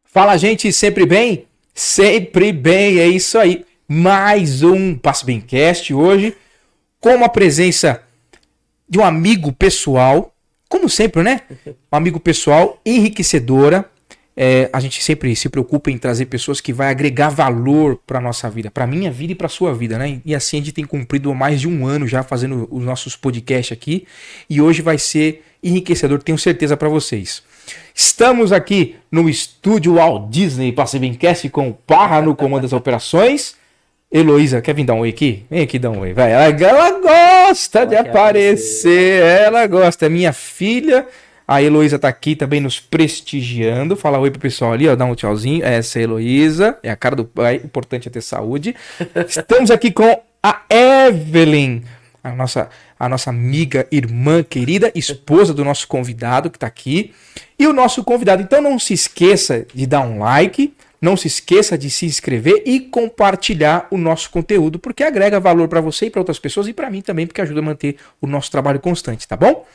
Fala, gente, sempre bem? Sempre bem, é isso aí. Mais um Passo Bemcast hoje, com uma presença de um amigo pessoal, como sempre, né? Um amigo pessoal enriquecedora. A gente sempre se preocupa em trazer pessoas que vai agregar valor para nossa vida, para minha vida e para sua vida, né? E assim a gente tem cumprido mais de um ano já fazendo os nossos podcasts aqui, e hoje vai ser enriquecedor, tenho certeza para vocês. Estamos aqui no estúdio Walt Disney Passo Bemcast com o Parra no comando das operações. Heloísa, quer vir dar um oi aqui? Vem aqui dar um oi, vai. Ela gosta de aparecer, ela gosta. É minha filha. A Heloísa tá aqui também nos prestigiando. Fala oi pro pessoal ali, ó, dá um tchauzinho. Essa é a Heloísa, é a cara do pai, importante é ter saúde. Estamos aqui com a Evelyn, a nossa amiga, irmã querida, esposa do nosso convidado que tá aqui. E o nosso convidado, então não se esqueça de dar um like, não se esqueça de se inscrever e compartilhar o nosso conteúdo, porque agrega valor para você e para outras pessoas e para mim também, porque ajuda a manter o nosso trabalho constante, tá bom?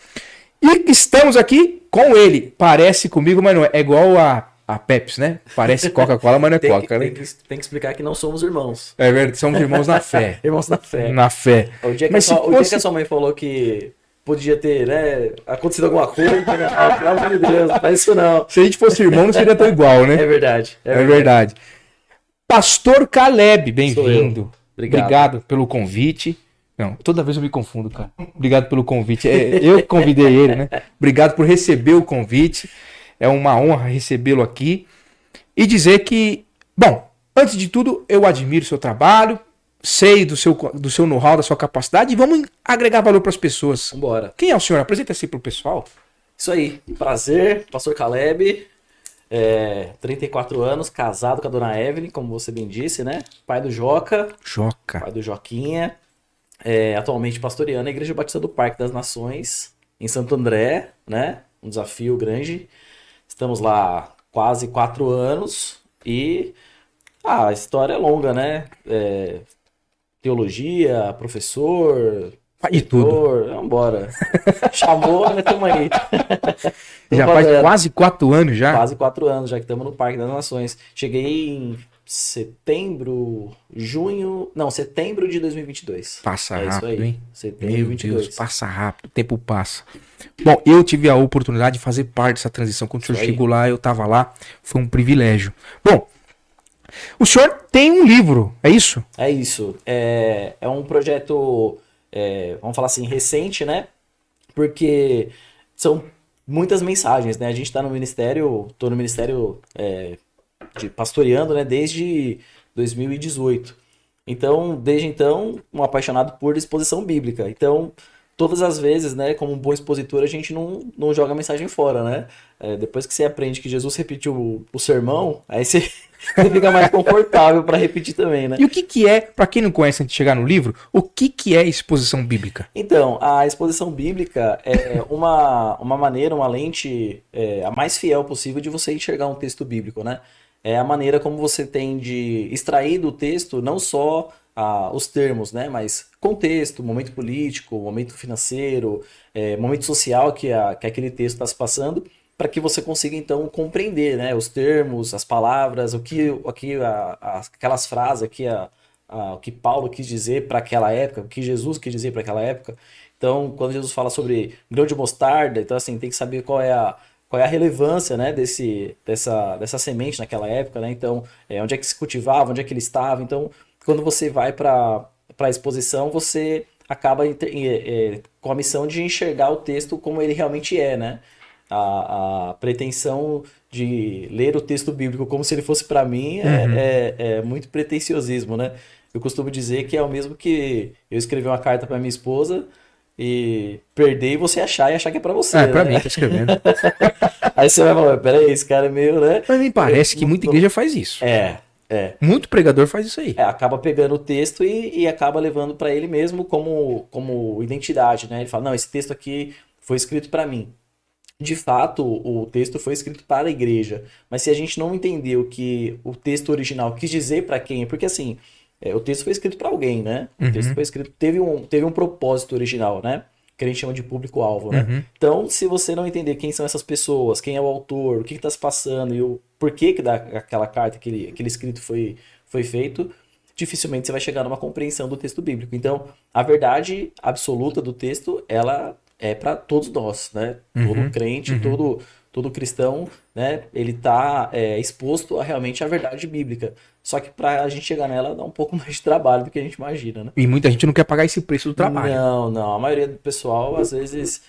E estamos aqui com ele. Parece comigo, mas não é. É igual a Pepsi, né? Parece Coca-Cola, mas não é Coca, né? Tem que explicar que não somos irmãos. É verdade, somos irmãos na fé. Irmãos na fé. Na fé. O dia que, Mas o dia que a sua mãe falou que podia ter, né, acontecido alguma coisa, pelo amor de Deus, não faz isso não. Se a gente fosse irmão, não seria tão igual, né? É verdade. É verdade. Pastor Caleb, bem-vindo. Obrigado pelo convite. Não, toda vez eu me confundo, cara. Obrigado pelo convite. Eu que convidei ele, né? Obrigado por receber o convite. É uma honra recebê-lo aqui. E dizer que, bom, antes de tudo, eu admiro o seu trabalho, sei do seu know-how, da sua capacidade, e vamos agregar valor para as pessoas. Vambora. Quem é o senhor? Apresenta-se para o pessoal. Isso aí. Prazer, Pastor Caleb. 34 anos, casado com a dona Evelyn, como você bem disse, né? Pai do Joca. Pai do Joquinha. Atualmente pastoreando a Igreja Batista do Parque das Nações, em Santo André, né? Um desafio grande. Estamos lá quase 4 anos e a história é longa, né? Teologia, professor, e tudo. Vambora. Chamou, né? Tamo aí. Já faz quase 4 anos já? Quase 4 anos já que estamos no Parque das Nações. Cheguei em setembro de 2022. Passa rápido, hein? Setembro de 2022. Meu Deus, passa rápido, o tempo passa. Bom, eu tive a oportunidade de fazer parte dessa transição. Quando o senhor chegou lá, eu tava lá, foi um privilégio. Bom, o senhor tem um livro, é isso? É isso. É um projeto, vamos falar assim, recente, né? Porque são muitas mensagens, né? A gente tá no ministério, tô no ministério pastoreando, né, desde 2018. Então, desde então, um apaixonado por exposição bíblica. Então, todas as vezes, né, como um bom expositor, a gente não joga a mensagem fora, né? Depois que você aprende que Jesus repetiu o sermão, aí você fica mais confortável para repetir também, né? E o que é, para quem não conhece antes de chegar no livro, o que é exposição bíblica? Então, a exposição bíblica é uma maneira, uma lente a mais fiel possível de você enxergar um texto bíblico, né? É a maneira como você tem de extrair do texto não só os termos, né, mas contexto, momento político, momento financeiro, momento social que aquele texto está se passando, para que você consiga então compreender, né, os termos, as palavras, aquelas frases, o que Paulo quis dizer para aquela época, o que Jesus quis dizer para aquela época. Então, quando Jesus fala sobre grão de mostarda, então assim, tem que saber qual é a relevância, né, dessa semente naquela época, né? Então, onde é que se cultivava, onde é que ele estava. Então, quando você vai para a exposição, você acaba com a missão de enxergar o texto como ele realmente é, né? A pretensão de ler o texto bíblico como se ele fosse para mim é muito pretenciosismo, né? Eu costumo dizer que é o mesmo que eu escrever uma carta para minha esposa e perder e você achar e achar que é pra você. Pra mim, tá escrevendo. Aí você vai falar, peraí, esse cara é meio, né? Mas me parece que muita igreja faz isso. Muito pregador faz isso aí. Acaba pegando o texto e acaba levando pra ele mesmo como identidade, né? Ele fala, não, esse texto aqui foi escrito pra mim. De fato, o texto foi escrito para a igreja. Mas se a gente não entender o que o texto original quis dizer pra quem, porque assim, o texto foi escrito para alguém, né? O texto foi escrito, teve um propósito original, né? Que a gente chama de público-alvo, né? Então, se você não entender quem são essas pessoas, quem é o autor, o que está se passando e o por que aquela carta, aquele escrito foi feito, dificilmente você vai chegar numa compreensão do texto bíblico. Então, a verdade absoluta do texto, ela é para todos nós, né? Todo crente, todo cristão, né? Ele está exposto a realmente a verdade bíblica. Só que para a gente chegar nela dá um pouco mais de trabalho do que a gente imagina, né? E muita gente não quer pagar esse preço do trabalho. Não. A maioria do pessoal, às vezes,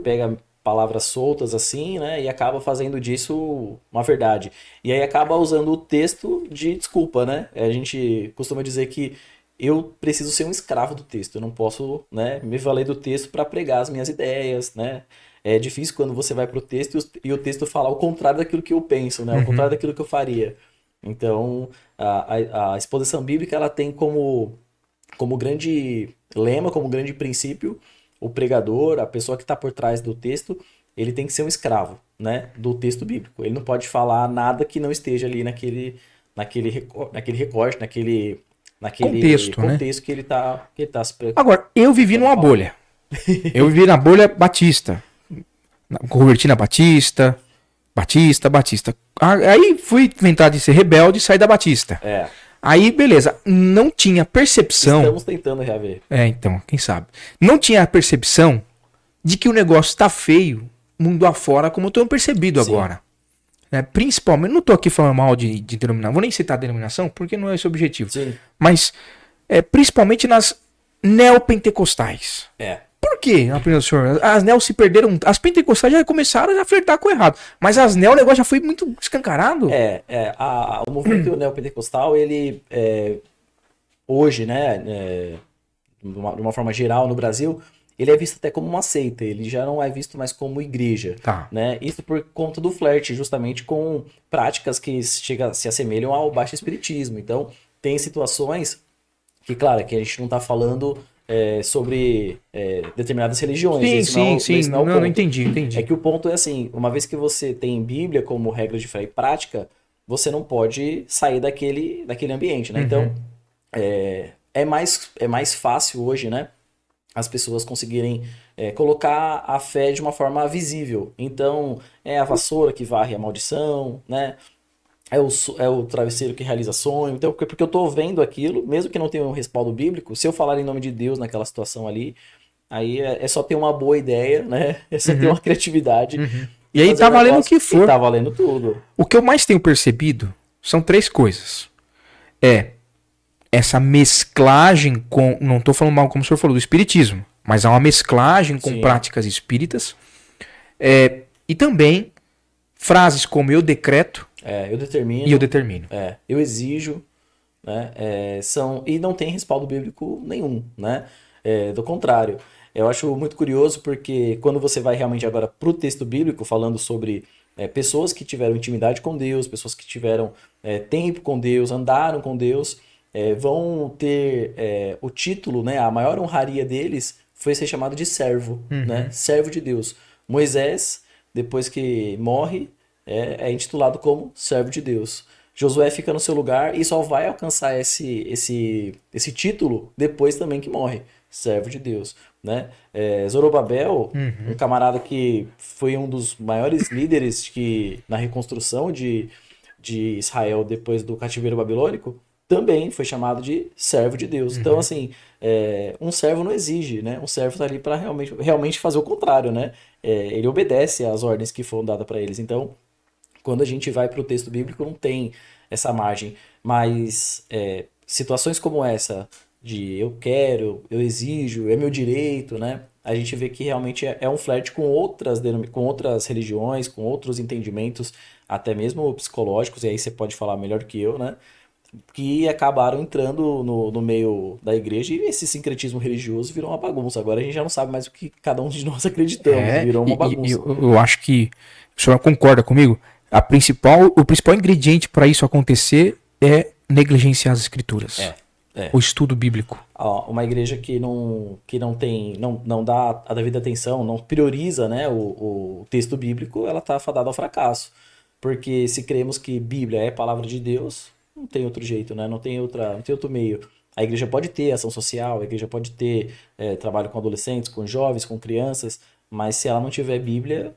pega palavras soltas assim, né? E acaba fazendo disso uma verdade. E aí acaba usando o texto de desculpa, né? A gente costuma dizer que eu preciso ser um escravo do texto. Eu não posso, né, me valer do texto para pregar as minhas ideias, né? É difícil quando você vai para o texto e o texto fala ao contrário daquilo que eu penso, né? Ao contrário daquilo que eu faria. Então, a exposição bíblica, ela tem como grande lema, como grande princípio, o pregador, a pessoa que está por trás do texto, ele tem que ser um escravo, né, do texto bíblico. Ele não pode falar nada que não esteja ali naquele recorte, naquele Contexto, né? contexto que ele tá se Agora, eu vivi numa bolha. Eu vivi na bolha batista. Converti na Batista. Aí fui inventar de ser rebelde e sair da Batista. Aí, beleza. Não tinha percepção. Estamos tentando reaver. Então, quem sabe. Não tinha a percepção de que o negócio tá feio mundo afora, como eu tenho percebido agora. Principalmente, não tô aqui falando mal de denominação, vou nem citar a denominação, porque não é esse o objetivo. Sim. Mas, principalmente nas neopentecostais. Por quê, na opinião do senhor? As neo se perderam. As pentecostais já começaram a flertar com o errado. Mas as neo, o negócio já foi muito escancarado. O movimento neopentecostal, ele hoje, né, de uma forma geral no Brasil, ele é visto até como uma seita. Ele já não é visto mais como igreja. Tá. Né? Isso por conta do flerte, justamente com práticas que se assemelham ao baixo espiritismo. Então, tem situações que, claro, que a gente não está falando sobre determinadas religiões. Sim. Não, entendi. É que o ponto é assim, uma vez que você tem Bíblia como regra de fé e prática, você não pode sair daquele ambiente, né? Então, é mais fácil hoje, né? As pessoas conseguirem colocar a fé de uma forma visível. Então, é a vassoura que varre a maldição, né? É o travesseiro que realiza sonho. Então, porque eu estou vendo aquilo, mesmo que não tenha um respaldo bíblico, se eu falar em nome de Deus naquela situação ali, aí é só ter uma boa ideia, né? É só ter uma criatividade. E aí tá valendo o que for. Tá valendo tudo. O que eu mais tenho percebido são 3 coisas. Essa mesclagem com... Não tô falando mal, como o senhor falou, do espiritismo. Mas há uma mesclagem com práticas espíritas. E também frases como eu decreto... eu determino. E eu determino. Eu exijo, né? E não tem respaldo bíblico nenhum, né? Do contrário. Eu acho muito curioso porque quando você vai realmente agora para o texto bíblico, falando sobre pessoas que tiveram intimidade com Deus, pessoas que tiveram tempo com Deus, andaram com Deus, vão ter o título, né? A maior honraria deles foi ser chamado de servo, né? Servo de Deus. Moisés, depois que morre, é intitulado como servo de Deus. Josué fica no seu lugar e só vai alcançar esse título depois também que morre. Servo de Deus. Né? Zorobabel, um camarada que foi um dos maiores líderes na reconstrução de Israel depois do cativeiro babilônico, também foi chamado de servo de Deus. Então, assim, um servo não exige, né? Um servo está ali para realmente fazer o contrário, né? Ele obedece às ordens que foram dadas para eles. Então, quando a gente vai para o texto bíblico, não tem essa margem. Mas situações como essa, de eu quero, eu exijo, é meu direito, né? A gente vê que realmente é um flerte com outras religiões, com outros entendimentos, até mesmo psicológicos, e aí você pode falar melhor que eu, né? Que acabaram entrando no meio da igreja e esse sincretismo religioso virou uma bagunça. Agora a gente já não sabe mais o que cada um de nós acreditamos, virou uma bagunça. Eu acho que o senhor concorda comigo? O principal ingrediente para isso acontecer é negligenciar as escrituras. O estudo bíblico. Uma igreja que não dá a devida atenção, não prioriza, né, o texto bíblico, ela está fadada ao fracasso. Porque se cremos que Bíblia é a palavra de Deus, não tem outro jeito, né? Não tem outro meio. A igreja pode ter ação social, a igreja pode ter trabalho com adolescentes, com jovens, com crianças, mas se ela não tiver Bíblia,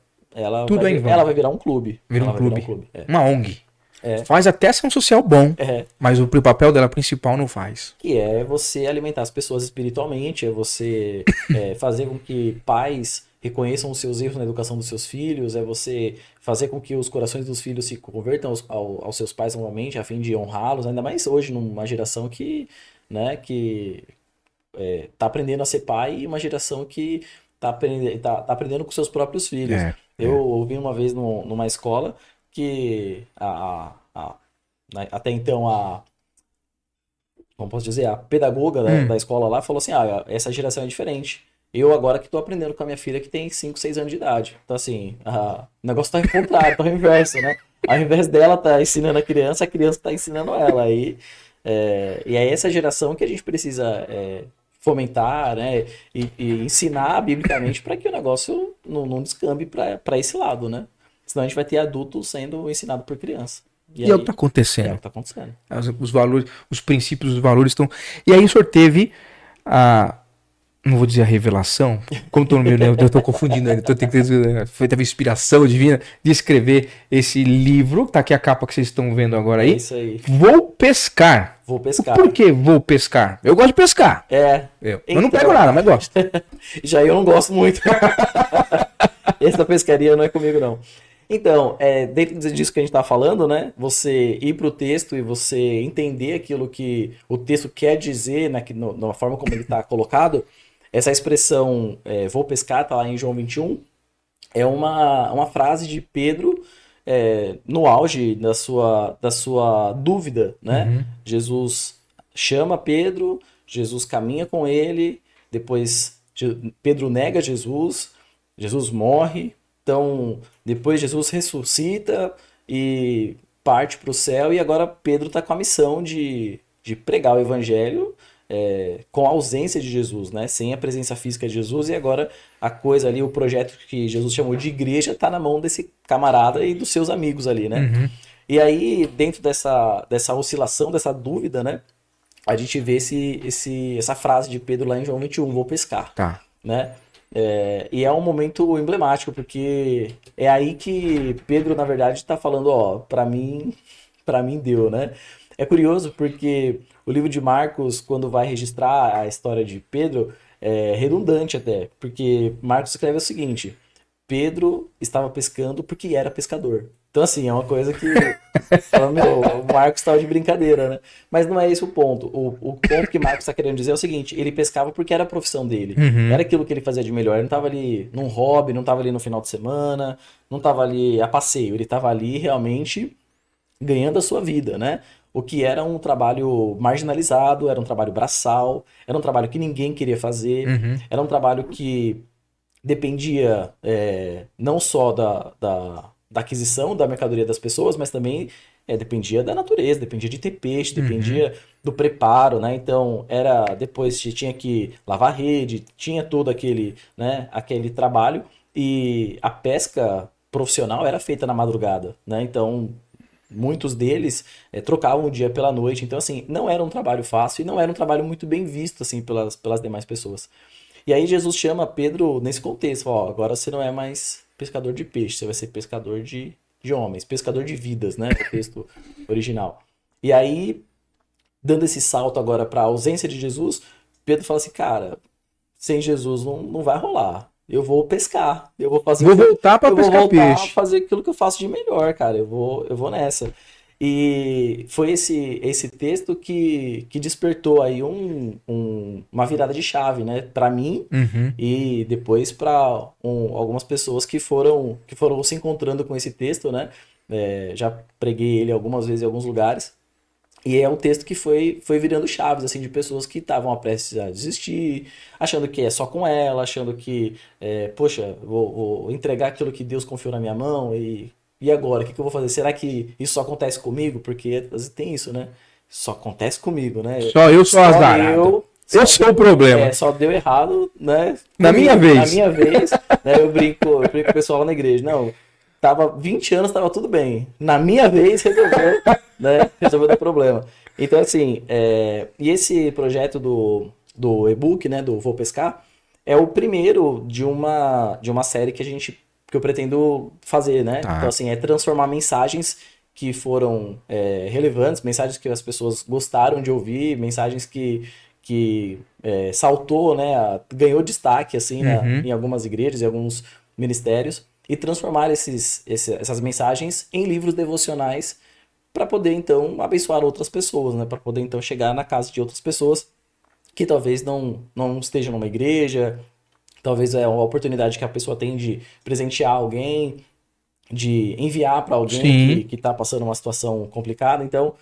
Tudo é em vão. ela vai virar um clube. Vira Ela um vai virar clube. É. Uma ONG. É. Faz até ação social bom, É. mas o papel dela principal não faz. Que é você alimentar as pessoas espiritualmente, é você fazer com que pais reconheçam os seus erros na educação dos seus filhos, é você fazer com que os corações dos filhos se convertam aos seus pais novamente, a fim de honrá-los, ainda mais hoje, numa geração que, né, que tá aprendendo a ser pai e uma geração que tá aprendendo com seus próprios filhos. Eu ouvi uma vez numa escola que até então como posso dizer, a pedagoga da escola lá falou assim, essa geração é diferente. Eu agora que tô aprendendo com a minha filha que tem 5, 6 anos de idade. Então assim, o negócio tá ao contrário, tá ao inverso, né? Ao invés dela tá ensinando a criança tá ensinando ela. E é essa geração que a gente precisa fomentar, né? E ensinar biblicamente para que o negócio não descambe para esse lado, né? Senão a gente vai ter adulto sendo ensinado por criança. E é o que tá acontecendo. É o que tá acontecendo. Os valores, os princípios, os valores estão... E aí o senhor teve não vou dizer a revelação, como tô no meio, eu tô confundindo, teve inspiração divina de escrever esse livro, tá aqui a capa que vocês estão vendo agora aí. É isso aí. Vou pescar. Vou pescar. Por que vou pescar? Eu gosto de pescar. Eu não pego nada, mas gosto. Já eu não gosto muito. Essa pescaria não é comigo, não. Então, dentro disso que a gente está falando, né? Você ir para o texto e você entender aquilo que o texto quer dizer na forma como ele está colocado. Essa expressão, vou pescar, tá lá em João 21, é uma frase de Pedro no auge da sua dúvida, né? Uhum. Jesus chama Pedro, Jesus caminha com ele, depois Pedro nega Jesus, Jesus morre. Então, depois Jesus ressuscita e parte para o céu, e agora Pedro está com a missão de pregar o evangelho com a ausência de Jesus, né? Sem a presença física de Jesus, e agora a coisa ali, o projeto que Jesus chamou de igreja, está na mão desse camarada e dos seus amigos ali, né? Uhum. E aí, dentro dessa oscilação, dessa dúvida, né? A gente vê essa frase de Pedro lá em João 21, vou pescar, Tá. né? E é um momento emblemático, porque é aí que Pedro, na verdade, está falando, para mim deu, né? É curioso porque o livro de Marcos, quando vai registrar a história de Pedro, é redundante até, porque Marcos escreve o seguinte: Pedro estava pescando porque era pescador. Então, assim, é uma coisa que o Marcos estava de brincadeira, né? Mas não é esse o ponto. O ponto que Marcos está querendo dizer é o seguinte: ele pescava porque era a profissão dele. Uhum. Era aquilo que ele fazia de melhor. Ele não estava ali num hobby, não estava ali no final de semana, não estava ali a passeio. Ele estava ali realmente ganhando a sua vida, né? O que era um trabalho marginalizado, era um trabalho braçal, era um trabalho que ninguém queria fazer, Uhum. era um trabalho que dependia não só da aquisição da mercadoria das pessoas, mas também dependia da natureza, dependia de ter peixe, dependia do preparo, né? Então, depois tinha que lavar rede, tinha todo aquele trabalho, e a pesca profissional era feita na madrugada, né? Então, muitos deles trocavam o dia pela noite. Então, assim, não era um trabalho fácil e não era um trabalho muito bem visto, assim, pelas demais pessoas. E aí Jesus chama Pedro nesse contexto, agora você não é mais pescador de peixe, você vai ser pescador de homens, pescador de vidas, né, o texto original. E aí, dando esse salto agora para a ausência de Jesus, Pedro fala assim, cara, sem Jesus não vai rolar. Eu vou pescar, eu vou fazer... Vou voltar para pescar peixe. A fazer aquilo que eu faço de melhor, cara, eu vou nessa. E foi esse texto que despertou aí uma virada de chave, né? Para mim e depois para algumas pessoas que foram se encontrando com esse texto, né? Já preguei ele algumas vezes em alguns lugares. E é um texto que foi virando chaves, assim, de pessoas que estavam prestes a desistir, achando que é só com ela, achando que, poxa, vou entregar aquilo que Deus confiou na minha mão e agora, o que eu vou fazer? Será que isso só acontece comigo? Porque às vezes tem isso, né? Só acontece comigo, né? Só eu sou azarado. Eu sou o problema. Só deu errado, né? Na minha vez. Na minha vez, né? Eu brinco com o pessoal lá na igreja. Não, tava 20 anos, tava tudo bem. Na minha vez, resolveu, né? Resolveu dar problema. Então, assim, e esse projeto do e-book, né? Do Vou Pescar, é o primeiro de uma série que a gente que eu pretendo fazer, né? Tá. Então, assim, é transformar mensagens que foram relevantes, mensagens que as pessoas gostaram de ouvir, mensagens que saltou, né? Ganhou destaque, assim, Uhum. em algumas igrejas e alguns ministérios, e transformar essas mensagens em livros devocionais para poder, então, abençoar outras pessoas, né? Para poder, então, chegar na casa de outras pessoas que talvez não estejam numa igreja, talvez é uma oportunidade que a pessoa tem de presentear alguém, de enviar para alguém Sim. que está passando uma situação complicada. Então,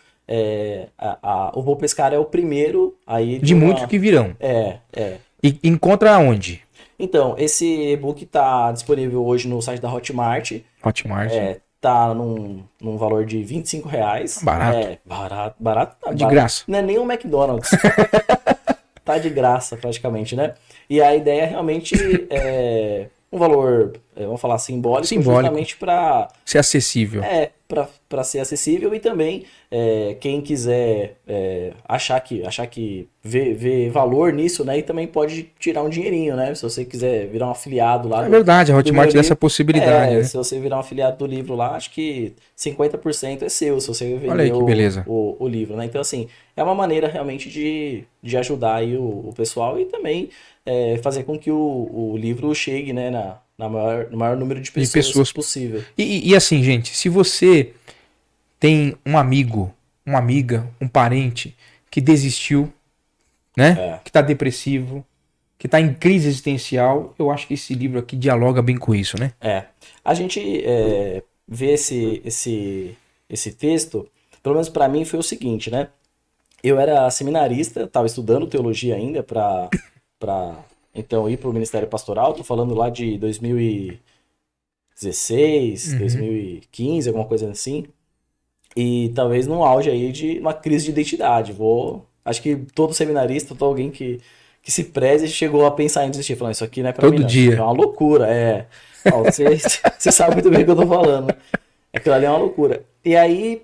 o Vou Pescar é o primeiro aí de De muitos uma. que virão. É. E encontra onde? Então, esse e-book está disponível hoje no site da Hotmart. Hotmart. Tá num valor de R$ 25. Barato. Barato, barato, tá De barato. graça. Não é nem um McDonald's. Tá de graça praticamente, né? E a ideia é realmente um valor, vamos falar, simbólico, Simbólico. justamente para Ser acessível. para ser acessível e também quem quiser achar que vê valor nisso, né? E também pode tirar um dinheirinho, né? Se você quiser virar um afiliado lá É verdade, a do meu Hotmart dá essa livro. possibilidade, né? Se você virar um afiliado do livro lá, acho que 50% é seu, se você Olha aí vender que beleza. o livro, né? Então, assim, é uma maneira realmente de ajudar aí o pessoal e também fazer com que o livro chegue, né, no maior número de De pessoas pessoas. possível. E assim, gente, se você tem um amigo, uma amiga, um parente que desistiu, né? É. Que tá depressivo, que tá em crise existencial, eu acho que esse livro aqui dialoga bem com isso, né? A gente vê esse texto, pelo menos para mim foi o seguinte, né? Eu era seminarista, estava estudando teologia ainda para então ir para o Ministério Pastoral. Tô falando lá de 2016, Uhum. 2015, alguma coisa assim. E talvez num auge aí de uma crise de identidade. Acho que todo seminarista, todo alguém que se preze chegou a pensar em desistir, falando isso aqui não é para mim Todo não, isso aqui é dia. uma loucura. Ó, você sabe muito bem o que eu tô falando. Aquilo ali é uma loucura. E aí,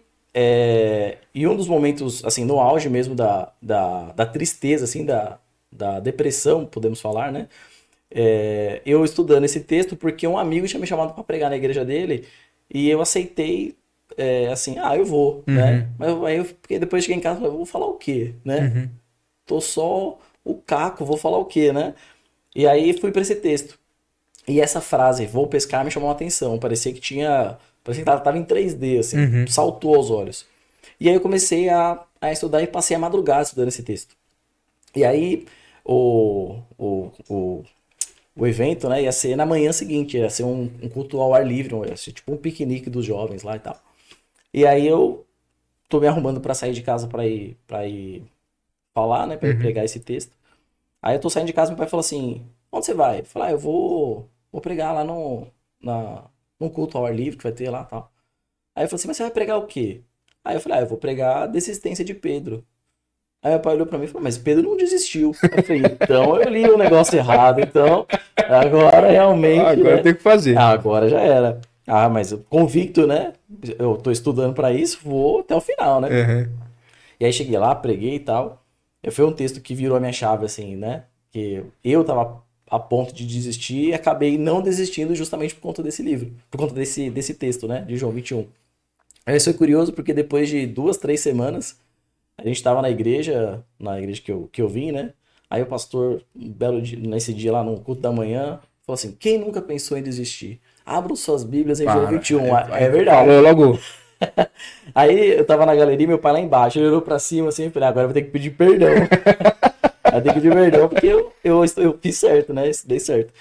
e um dos momentos, assim, no auge mesmo da tristeza, assim, da depressão, podemos falar, né? Eu estudando esse texto porque um amigo tinha me chamado para pregar na igreja dele e eu aceitei, assim, eu vou, né? Uhum. Porque depois cheguei em casa e falei, eu vou falar o quê, né? Uhum. Tô só o caco, vou falar o quê, né? E aí fui para esse texto. E essa frase, vou pescar, me chamou a atenção. Parecia que tava em 3D, assim, Uhum. saltou aos olhos. E aí eu comecei a estudar e passei a madrugada estudando esse texto. E aí o, o, o, o evento, né, ia ser na manhã seguinte, ia ser um culto ao ar livre, ia ser tipo um piquenique dos jovens lá e tal. E aí eu tô me arrumando para sair de casa para ir falar, né, para ir Uhum. pregar esse texto. Aí eu tô saindo de casa, meu pai falou assim: onde você vai? Eu falei, eu vou pregar lá num culto ao ar livre que vai ter lá e tal. Aí eu falei assim, mas você vai pregar o quê? Aí eu falei, eu vou pregar a desistência de Pedro. Aí meu pai olhou pra mim e falou, mas Pedro não desistiu. Aí eu falei, então eu li o negócio errado, então agora realmente, Agora né? tem que fazer. Agora já era. Mas convicto, né? Eu tô estudando pra isso, vou até o final, né? Uhum. E aí cheguei lá, preguei e tal. Foi um texto que virou a minha chave, assim, né? Que eu tava a ponto de desistir e acabei não desistindo justamente por conta desse livro, por conta desse texto, né? De João 21. Aí isso foi curioso porque depois de 2, 3 semanas, a gente tava na igreja que eu vim, né? Aí o pastor, um belo dia, nesse dia lá no culto da manhã, falou assim: quem nunca pensou em desistir? Abram suas Bíblias em João Para. 21. É Falou verdade. logo. Aí eu tava na galeria, meu pai lá embaixo, ele olhou pra cima assim, e falei, agora eu vou ter que pedir perdão. Eu tenho que pedir perdão porque eu fiz certo, né? Dei certo.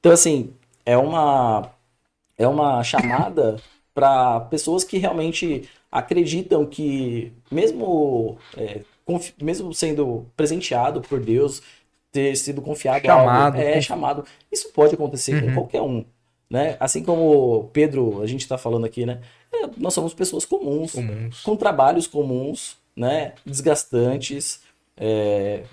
Então, assim, é uma chamada para pessoas que realmente acreditam que, mesmo sendo presenteado por Deus, ter sido confiado algo, Chamado. chamado, isso pode acontecer com Uhum. qualquer um. Né? Assim como Pedro, a gente está falando aqui, né? Nós somos pessoas comuns, Comuns. com trabalhos comuns, né? Desgastantes,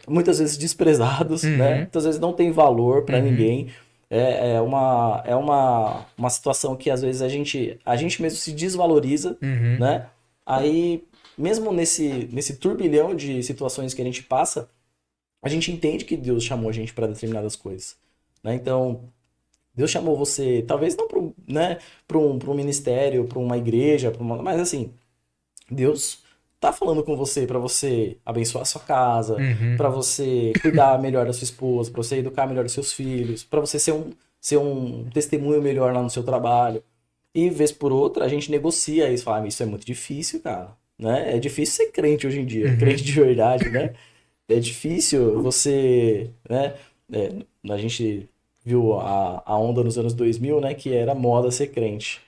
muitas vezes desprezados, né? Uhum. Muitas vezes não tem valor para Uhum. ninguém. É uma situação que às vezes a gente mesmo se desvaloriza, Uhum. né? Aí, mesmo nesse turbilhão de situações que a gente passa, a gente entende que Deus chamou a gente para determinadas coisas, né? Então, Deus chamou você, talvez não né, para um ministério, para uma igreja, mas assim, Deus tá falando com você para você abençoar a sua casa, Uhum. para você cuidar melhor da sua esposa, para você educar melhor os seus filhos, para você ser um testemunho melhor lá no seu trabalho. E vez por outra, a gente negocia isso, fala, isso é muito difícil, cara, né? É difícil ser crente hoje em dia, Uhum. crente de verdade, né? É difícil você, né? é, a gente viu a onda nos anos 2000, né? Que era moda ser crente.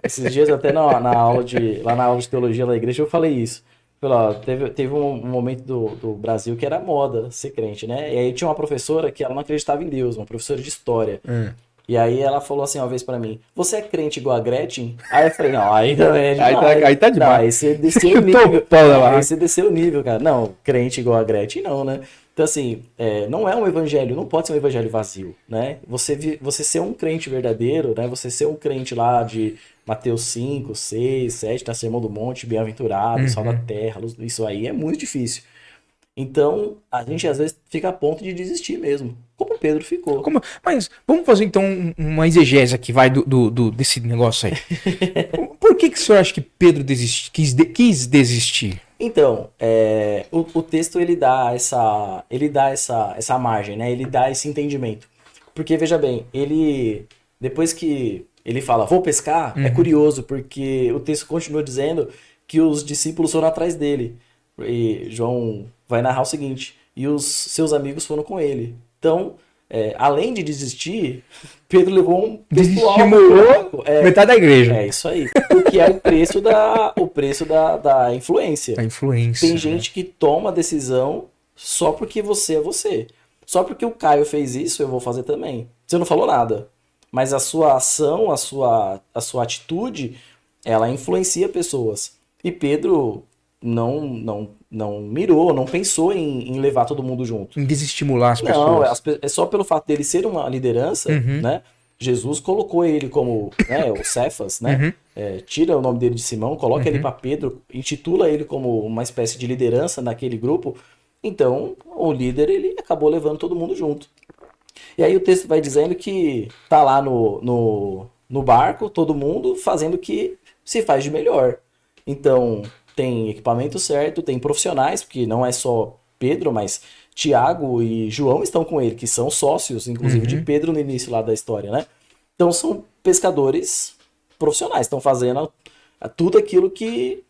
Esses dias até lá na aula de teologia da igreja eu falei isso. Falei, ó, teve um momento do Brasil que era moda ser crente, né? E aí tinha uma professora que ela não acreditava em Deus, uma professora de história. Hum. E aí ela falou assim uma vez pra mim, você é crente igual a Gretchen? Aí eu falei, não, aí também é Aí demais. aí tá Não, demais. aí você desceu o Chutou o nível. pau da Aí barraca. você desceu o nível, cara. Não, crente igual a Gretchen não, né? Então assim, não é um evangelho, não pode ser um evangelho vazio, né? Você ser um crente verdadeiro, né? Você ser um crente lá de Mateus 5, 6, 7, na Sermão do Monte, bem-aventurado, sal da Uhum. terra, isso aí é muito difícil. Então, a gente às vezes fica a ponto de desistir mesmo, como Pedro ficou. Mas vamos fazer então uma exegese aqui, vai, desse negócio aí. Por que que o senhor acha que Pedro quis desistir? Então, o texto ele dá essa margem, né? Ele dá esse entendimento. Porque, veja bem, depois que ele fala, vou pescar, é Uhum. curioso, porque o texto continua dizendo que os discípulos foram atrás dele. E João vai narrar o seguinte, e os seus amigos foram com ele. Então, além de desistir, Pedro levou um pessoal pro Desestimulou barco. metade da igreja. É isso aí. O que é o preço da A influência. Tem influência, né? gente que toma decisão só porque você é você. Só porque o Caio fez isso, eu vou fazer também. Você não falou nada. Mas a sua ação, a sua atitude, ela influencia pessoas. E Pedro não mirou, não pensou em levar todo mundo junto. Em desestimular as Não, pessoas. é só pelo fato dele ser uma liderança, Uhum. né? Jesus colocou ele como, né, o Cefas, né? Uhum. Tira o nome dele de Simão, coloca ele Uhum. para Pedro, intitula ele como uma espécie de liderança naquele grupo. Então, o líder, ele acabou levando todo mundo junto. E aí o texto vai dizendo que tá lá no barco, todo mundo fazendo o que se faz de melhor. Então, tem equipamento certo, tem profissionais, porque não é só Pedro, mas Tiago e João estão com ele, que são sócios, inclusive, de Uhum. Pedro no início lá da história, né? Então, são pescadores profissionais, estão fazendo tudo aquilo que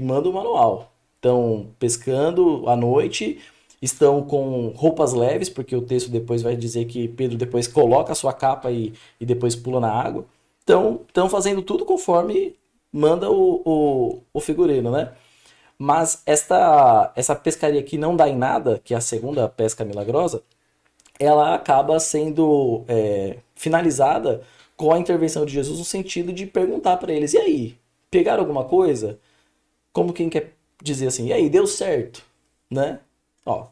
manda o manual. Estão pescando à noite, estão com roupas leves, porque o texto depois vai dizer que Pedro depois coloca a sua capa e depois pula na água. Então, estão fazendo tudo conforme manda o figurino, né? Mas essa pescaria que não dá em nada, que é a segunda pesca milagrosa, ela acaba sendo finalizada com a intervenção de Jesus no sentido de perguntar para eles: e aí, pegaram alguma coisa? Como quem quer dizer assim: e aí, deu certo, né? Ó,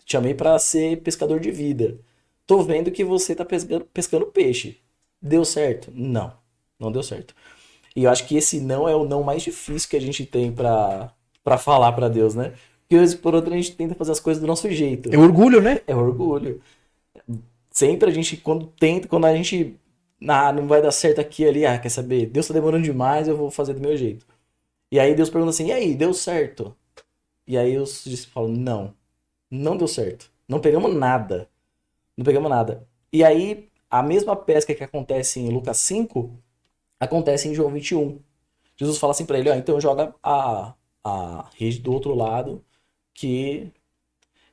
te chamei para ser pescador de vida. Tô vendo que você tá pescando peixe. Deu certo? Não, não deu certo. E eu acho que esse não é o não mais difícil que a gente tem para falar para Deus, né? Porque às vezes por outra a gente tenta fazer as coisas do nosso jeito. É orgulho, né? É orgulho. Sempre a gente, quando a gente. Ah, não vai dar certo aqui ali, quer saber? Deus tá demorando demais, eu vou fazer do meu jeito. E aí Deus pergunta assim: e aí, deu certo? E aí os discípulos falam: não, não deu certo. Não pegamos nada. Não pegamos nada. E aí, a mesma pesca que acontece em Lucas 5, acontece em João 21. Jesus fala assim pra ele: ó, então joga a rede do outro lado, que.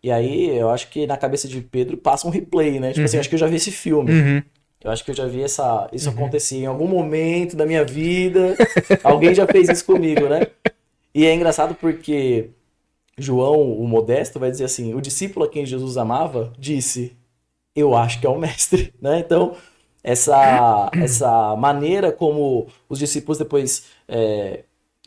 E aí, eu acho que na cabeça de Pedro passa um replay, né? Tipo assim, Uhum. acho que eu já vi esse filme. Uhum. Eu acho que eu já vi isso Uhum. acontecer em algum momento da minha vida. Alguém já fez isso comigo, né? E é engraçado porque João, o modesto, vai dizer assim: o discípulo a quem Jesus amava disse: eu acho que é o mestre, né? Então, essa maneira como os discípulos depois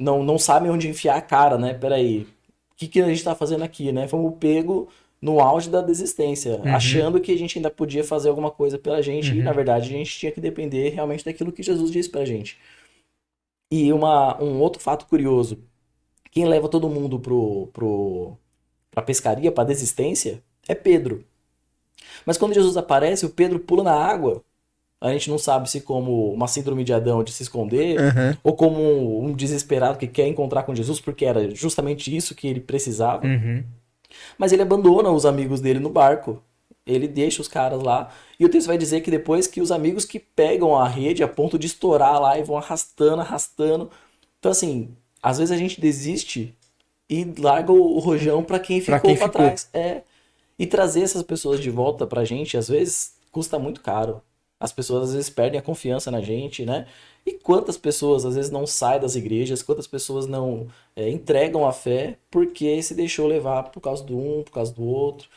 não sabem onde enfiar a cara, né? Peraí, o que a gente está fazendo aqui, né? Fomos pego no auge da desistência, Uhum. achando que a gente ainda podia fazer alguma coisa pela gente e, na Uhum. verdade, a gente tinha que depender realmente daquilo que Jesus disse pra gente. E um outro fato curioso, quem leva todo mundo pra pescaria, pra desistência, é Pedro. Mas quando Jesus aparece, o Pedro pula na água A gente não sabe se como uma síndrome de Adão de se esconder, Aham. ou como um desesperado que quer encontrar com Jesus, porque era justamente isso que ele precisava. Uhum. Mas ele abandona os amigos dele no barco. Ele deixa os caras lá. E o texto vai dizer que depois que os amigos que pegam a rede a ponto de estourar lá e vão arrastando, arrastando. Então, assim, às vezes a gente desiste e larga o rojão pra quem Pra ficou quem pra ficou. trás. É. E trazer essas pessoas de volta pra gente, às vezes, custa muito caro. As pessoas às vezes perdem a confiança na gente, né? E quantas pessoas às vezes não saem das igrejas, quantas pessoas não entregam a fé porque se deixou levar por causa do um, por causa do outro,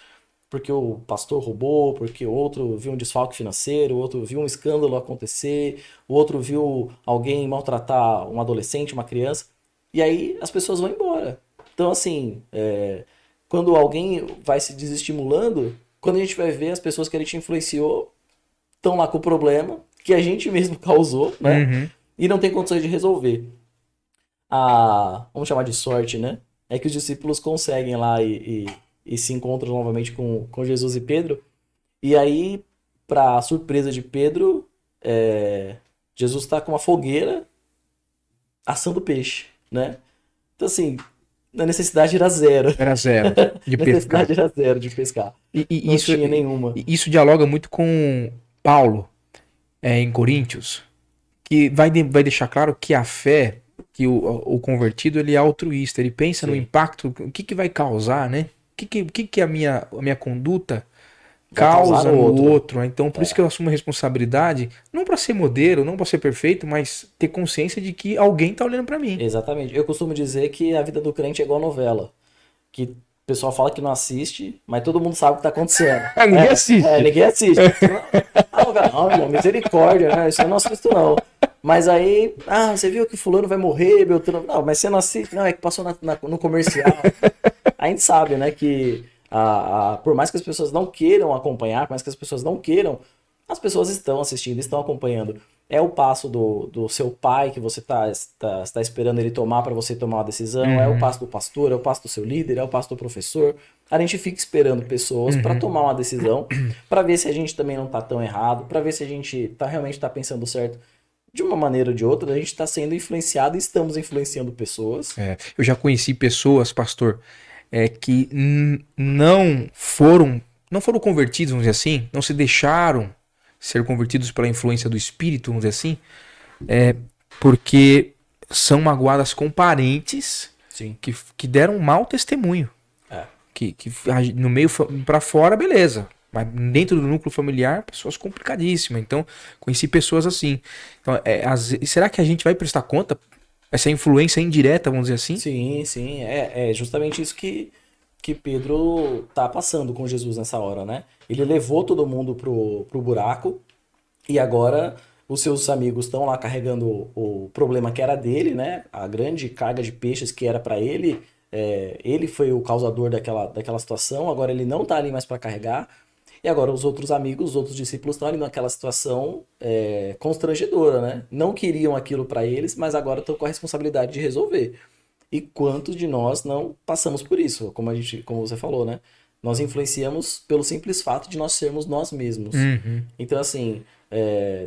porque o pastor roubou, porque o outro viu um desfalque financeiro, o outro viu um escândalo acontecer, o outro viu alguém maltratar um adolescente, uma criança, e aí as pessoas vão embora. Então, assim, quando alguém vai se desestimulando, quando a gente vai ver as pessoas que a gente influenciou estão lá com o problema que a gente mesmo causou, né? Uhum. E não tem condições de resolver. Vamos chamar de sorte, né? É que os discípulos conseguem lá e se encontram novamente com Jesus e Pedro. E aí, para surpresa de Pedro, Jesus está com uma fogueira assando peixe, né? Então, assim, a necessidade era zero. Era zero de pescar. Necessidade era zero de pescar. E Não tinha nenhuma. isso dialoga muito com Paulo, em Coríntios, que vai deixar claro que a fé, que o convertido, ele é altruísta, ele pensa no Sim. impacto, o que vai causar, né? O que a minha conduta Vai causar causa no no outro. outro. Então, por isso que eu assumo a responsabilidade, não para ser modelo, não para ser perfeito, mas ter consciência de que alguém tá olhando para mim. Exatamente. Eu costumo dizer que a vida do crente é igual novela. Que o pessoal fala que não assiste, mas todo mundo sabe o que tá acontecendo. Ninguém assiste. Ninguém assiste. Não, irmão, misericórdia, né? Isso eu não assisto, não. Mas aí, você viu que fulano vai morrer, Beltrano. Não, mas você não assiste. Não, é que passou no comercial. A gente sabe, né, que por mais que as pessoas não queiram acompanhar, por mais que as pessoas não queiram, as pessoas estão assistindo, estão acompanhando. É o passo do seu pai que você está esperando ele tomar para você tomar uma decisão, é o passo do pastor, é o passo do seu líder, é o passo do professor. A gente fica esperando pessoas para tomar uma decisão, para ver se a gente também não está tão errado, para ver se a gente realmente está pensando certo. De uma maneira ou de outra, a gente está sendo influenciado e estamos influenciando pessoas. Eu já conheci pessoas, pastor, que não foram convertidos, vamos dizer assim, não se deixaram ser convertidos pela influência do Espírito, vamos dizer assim, porque são magoadas com parentes Sim. que deram um mau testemunho. É. Que no meio para fora, beleza. Mas dentro do núcleo familiar, pessoas complicadíssimas. Então, conheci pessoas assim. Então, será que a gente vai prestar conta? Essa influência indireta, vamos dizer assim? Sim, sim. É justamente isso que Pedro tá passando com Jesus nessa hora, né? Ele levou todo mundo pro buraco e agora os seus amigos estão lá carregando o problema que era dele, né? A grande carga de peixes que era para ele. Ele foi o causador daquela situação, agora ele não tá ali mais para carregar. E agora os outros amigos, os outros discípulos estão ali naquela situação constrangedora, né? Não queriam aquilo para eles, mas agora estão com a responsabilidade de resolver. E quantos de nós não passamos por isso? Como você falou, né? Nós influenciamos pelo simples fato de nós sermos nós mesmos. Uhum. Então, assim,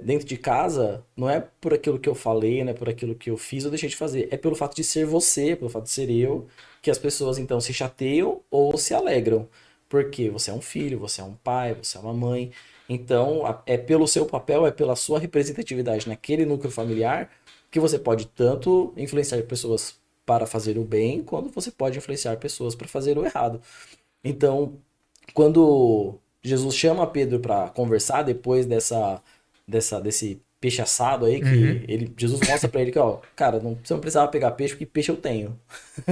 dentro de casa, não é por aquilo que eu falei, não é por aquilo que eu fiz ou deixei de fazer. É pelo fato de ser você, pelo fato de ser eu, que as pessoas então se chateiam ou se alegram. Porque você é um filho, você é um pai, você é uma mãe. Então, é pelo seu papel, é pela sua representatividade naquele núcleo familiar que você pode tanto influenciar pessoas para fazer o bem, quanto você pode influenciar pessoas para fazer o errado. Então, quando Jesus chama Pedro para conversar depois desse peixe assado aí, que Jesus mostra para ele que, ó, cara, você não precisava pegar peixe, porque peixe eu tenho,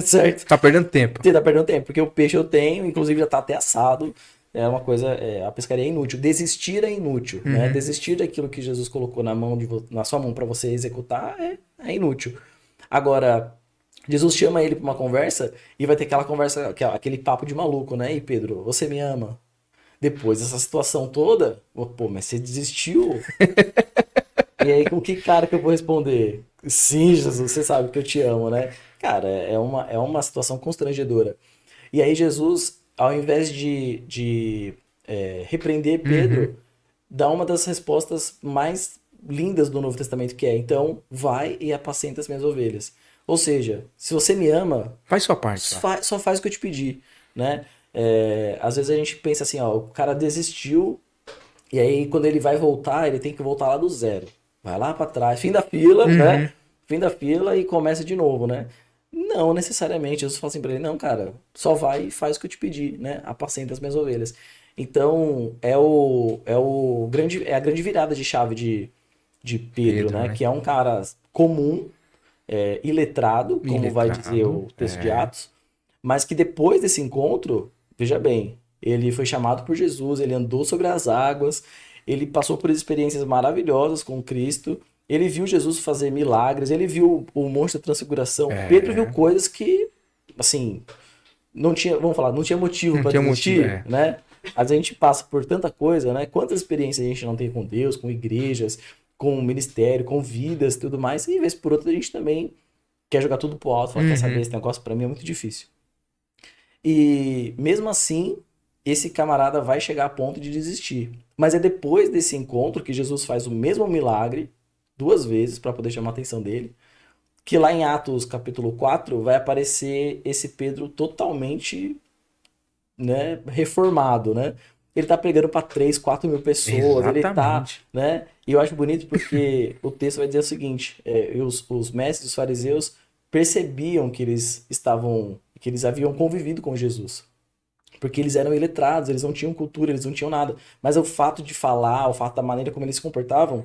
certo? Tá perdendo tempo. Você tá perdendo tempo, porque o peixe eu tenho, inclusive já tá até assado. É uma coisa, a pescaria é inútil. Desistir é inútil, né? Desistir daquilo que Jesus colocou na sua mão para você executar é inútil. Agora, Jesus chama ele para uma conversa e vai ter aquela conversa, aquele papo de maluco, né? E Pedro, você me ama? Depois dessa situação toda, pô, mas você desistiu? E aí, com que cara que eu vou responder? Sim, Jesus, você sabe que eu te amo, né? Cara, é uma situação constrangedora. E aí Jesus, ao invés de repreender Pedro, dá uma das respostas mais lindas do Novo Testamento, que é, então, vai e apacenta as minhas ovelhas. Ou seja, se você me ama, Faz sua parte. Tá? só faz o que eu te pedi, né? Às vezes a gente pensa assim, ó, o cara desistiu, e aí quando ele vai voltar, ele tem que voltar lá do zero. Vai lá pra trás, fim da fila, né? Fim da fila e começa de novo, né? Não necessariamente. Jesus fala assim pra ele, não, cara, só vai e faz o que eu te pedi, né? Apacenta as minhas ovelhas. Então, é a grande virada de chave de Pedro, né? Que é um cara comum, iletrado, como vai dizer o texto de Atos, mas que depois desse encontro, veja bem, ele foi chamado por Jesus, ele andou sobre as águas, ele passou por experiências maravilhosas com Cristo, ele viu Jesus fazer milagres, ele viu o monte da transfiguração. Pedro viu coisas que, assim, não tinha, vamos falar, não tinha motivo para desistir, né? Às vezes a gente passa por tanta coisa, né? Quantas experiências a gente não tem com Deus, com igrejas, com ministério, com vidas, tudo mais, e vez por outra a gente também quer jogar tudo pro alto, falar, quer saber, esse negócio pra mim é muito difícil. E mesmo assim, esse camarada vai chegar a ponto de desistir. Mas é depois desse encontro que Jesus faz o mesmo milagre, 2 vezes, para poder chamar a atenção dele, que lá em Atos capítulo 4 vai aparecer esse Pedro totalmente, né, reformado, né? Ele tá pregando para 3, 4 mil pessoas, ele tá, né? E eu acho bonito porque o texto vai dizer o seguinte, os mestres, os fariseus, percebiam que eles haviam convivido com Jesus. Porque eles eram iletrados, eles não tinham cultura, eles não tinham nada. Mas o fato de falar, o fato da maneira como eles se comportavam,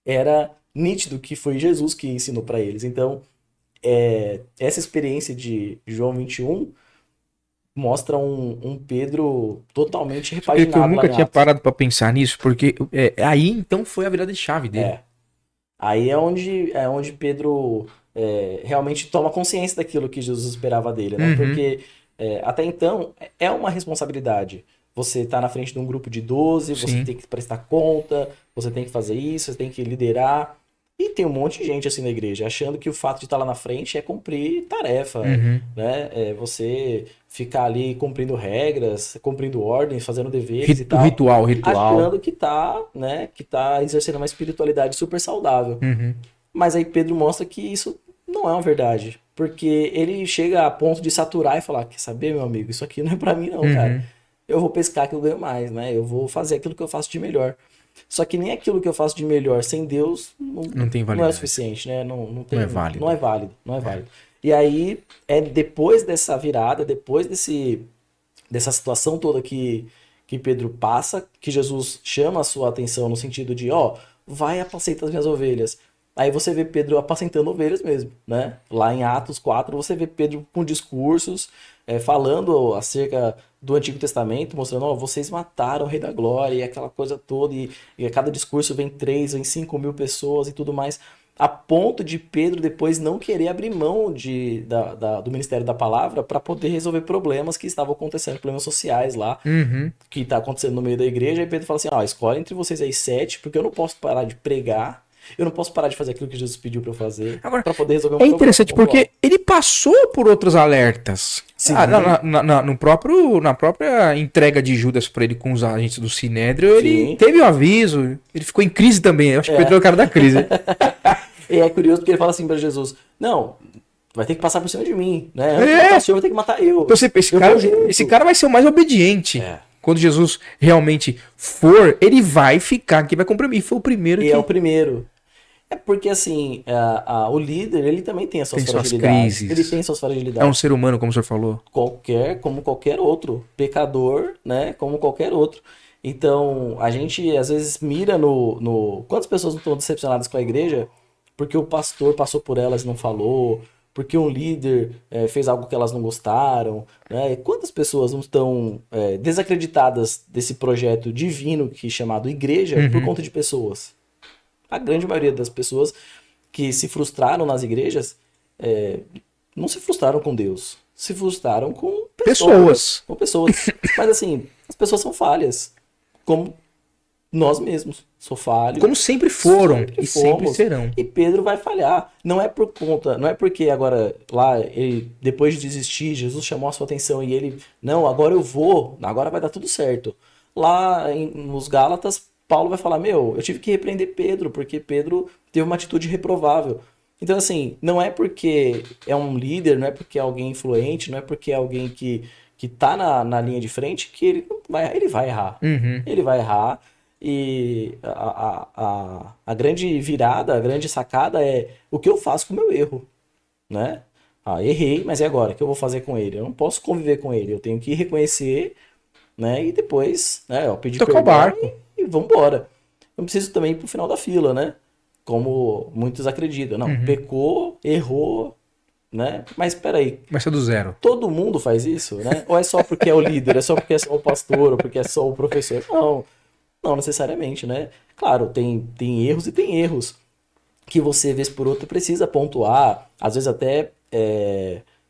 era nítido que foi Jesus que ensinou para eles. Então, essa experiência de João 21 mostra um Pedro totalmente repaginado. Eu nunca tinha parado para pensar nisso, porque aí então foi a virada de chave dele. Aí é onde Pedro realmente toma consciência daquilo que Jesus esperava dele, né? Porque até então é uma responsabilidade. Você tá na frente de um grupo de 12, você tem que prestar conta, você tem que fazer isso, você tem que liderar. E tem um monte de gente assim na igreja, achando que o fato de estar lá na frente é cumprir tarefa, né? Você ficar ali cumprindo regras, cumprindo ordens, fazendo deveres e tal. Ritual. Achando que tá, né? Que tá exercendo uma espiritualidade super saudável. Mas aí Pedro mostra que isso não é uma verdade. Porque ele chega a ponto de saturar e falar, quer saber, meu amigo, isso aqui não é pra mim não, cara. Eu vou pescar que eu ganho mais, né? Eu vou fazer aquilo que eu faço de melhor. Só que nem aquilo que eu faço de melhor sem Deus não é o suficiente, né? Não é válido. Não é válido. E aí, depois dessa virada, depois dessa situação toda que Pedro passa, que Jesus chama a sua atenção no sentido de, vai apacentar as minhas ovelhas. Aí você vê Pedro apacentando ovelhas mesmo, né? Lá em Atos 4, você vê Pedro com discursos, falando acerca do Antigo Testamento, mostrando, vocês mataram o Rei da Glória, e aquela coisa toda, e a cada discurso vem 3, vem 5 mil pessoas e tudo mais, a ponto de Pedro depois não querer abrir mão do Ministério da Palavra para poder resolver problemas que estavam acontecendo, problemas sociais lá, que está acontecendo no meio da igreja, e Pedro fala assim, escolhe entre vocês aí 7, porque eu não posso parar de pregar, eu não posso parar de fazer aquilo que Jesus pediu para eu fazer. Agora, para poder resolver um problema. É interessante porque ele passou por outros alertas. Sim. Na própria entrega de Judas para ele com os agentes do Sinédrio, ele teve um aviso. Ele ficou em crise também. Eu acho que Pedro é o cara da crise. E é curioso porque ele fala assim para Jesus: não, vai ter que passar por cima de mim, né? Antes de matar o senhor, vai ter que matar eu. Então, esse cara vai ser o mais obediente. Quando Jesus realmente for, ele vai ficar aqui, vai cumprir. E foi o primeiro é o primeiro. É porque, assim, o líder, ele também tem as suas fragilidades. Crises. Ele tem suas fragilidades. É um ser humano, como o senhor falou. Como qualquer outro. Pecador, né? Como qualquer outro. Então, a gente, às vezes, mira no... Quantas pessoas não estão decepcionadas com a igreja porque o pastor passou por elas e não falou, porque um líder fez algo que elas não gostaram, né? Quantas pessoas não estão desacreditadas desse projeto divino chamado igreja por conta de pessoas? A grande maioria das pessoas que se frustraram nas igrejas não se frustraram com Deus, se frustraram com pessoas. Com pessoas. Mas assim, as pessoas são falhas, como nós mesmos. Sou falho. Como sempre foram e sempre serão. E Pedro vai falhar. Não é porque agora lá, ele, depois de desistir, Jesus chamou a sua atenção e ele, não, agora eu vou, agora vai dar tudo certo. Lá nos Gálatas, Paulo vai falar, meu, eu tive que repreender Pedro, porque Pedro teve uma atitude reprovável. Então, assim, não é porque é um líder, não é porque é alguém influente, não é porque é alguém que tá na linha de frente que ele vai errar. Uhum. Ele vai errar. E a grande virada, a grande sacada é o que eu faço com o meu erro, né? Errei, mas e agora? O que eu vou fazer com ele? Eu não posso conviver com ele, eu tenho que reconhecer, né? E depois, né, eu pedir Tocar o perdão barco. e vambora. Eu preciso também ir pro final da fila, né? Como muitos acreditam. Não, pecou, errou, né? Mas peraí, Começa do zero. todo mundo faz isso, né? Ou é só porque é o líder, é só porque é só o pastor, ou porque é só o professor? Não, não necessariamente, né? Claro, tem erros e tem erros que você, vez por outra, precisa pontuar, às vezes até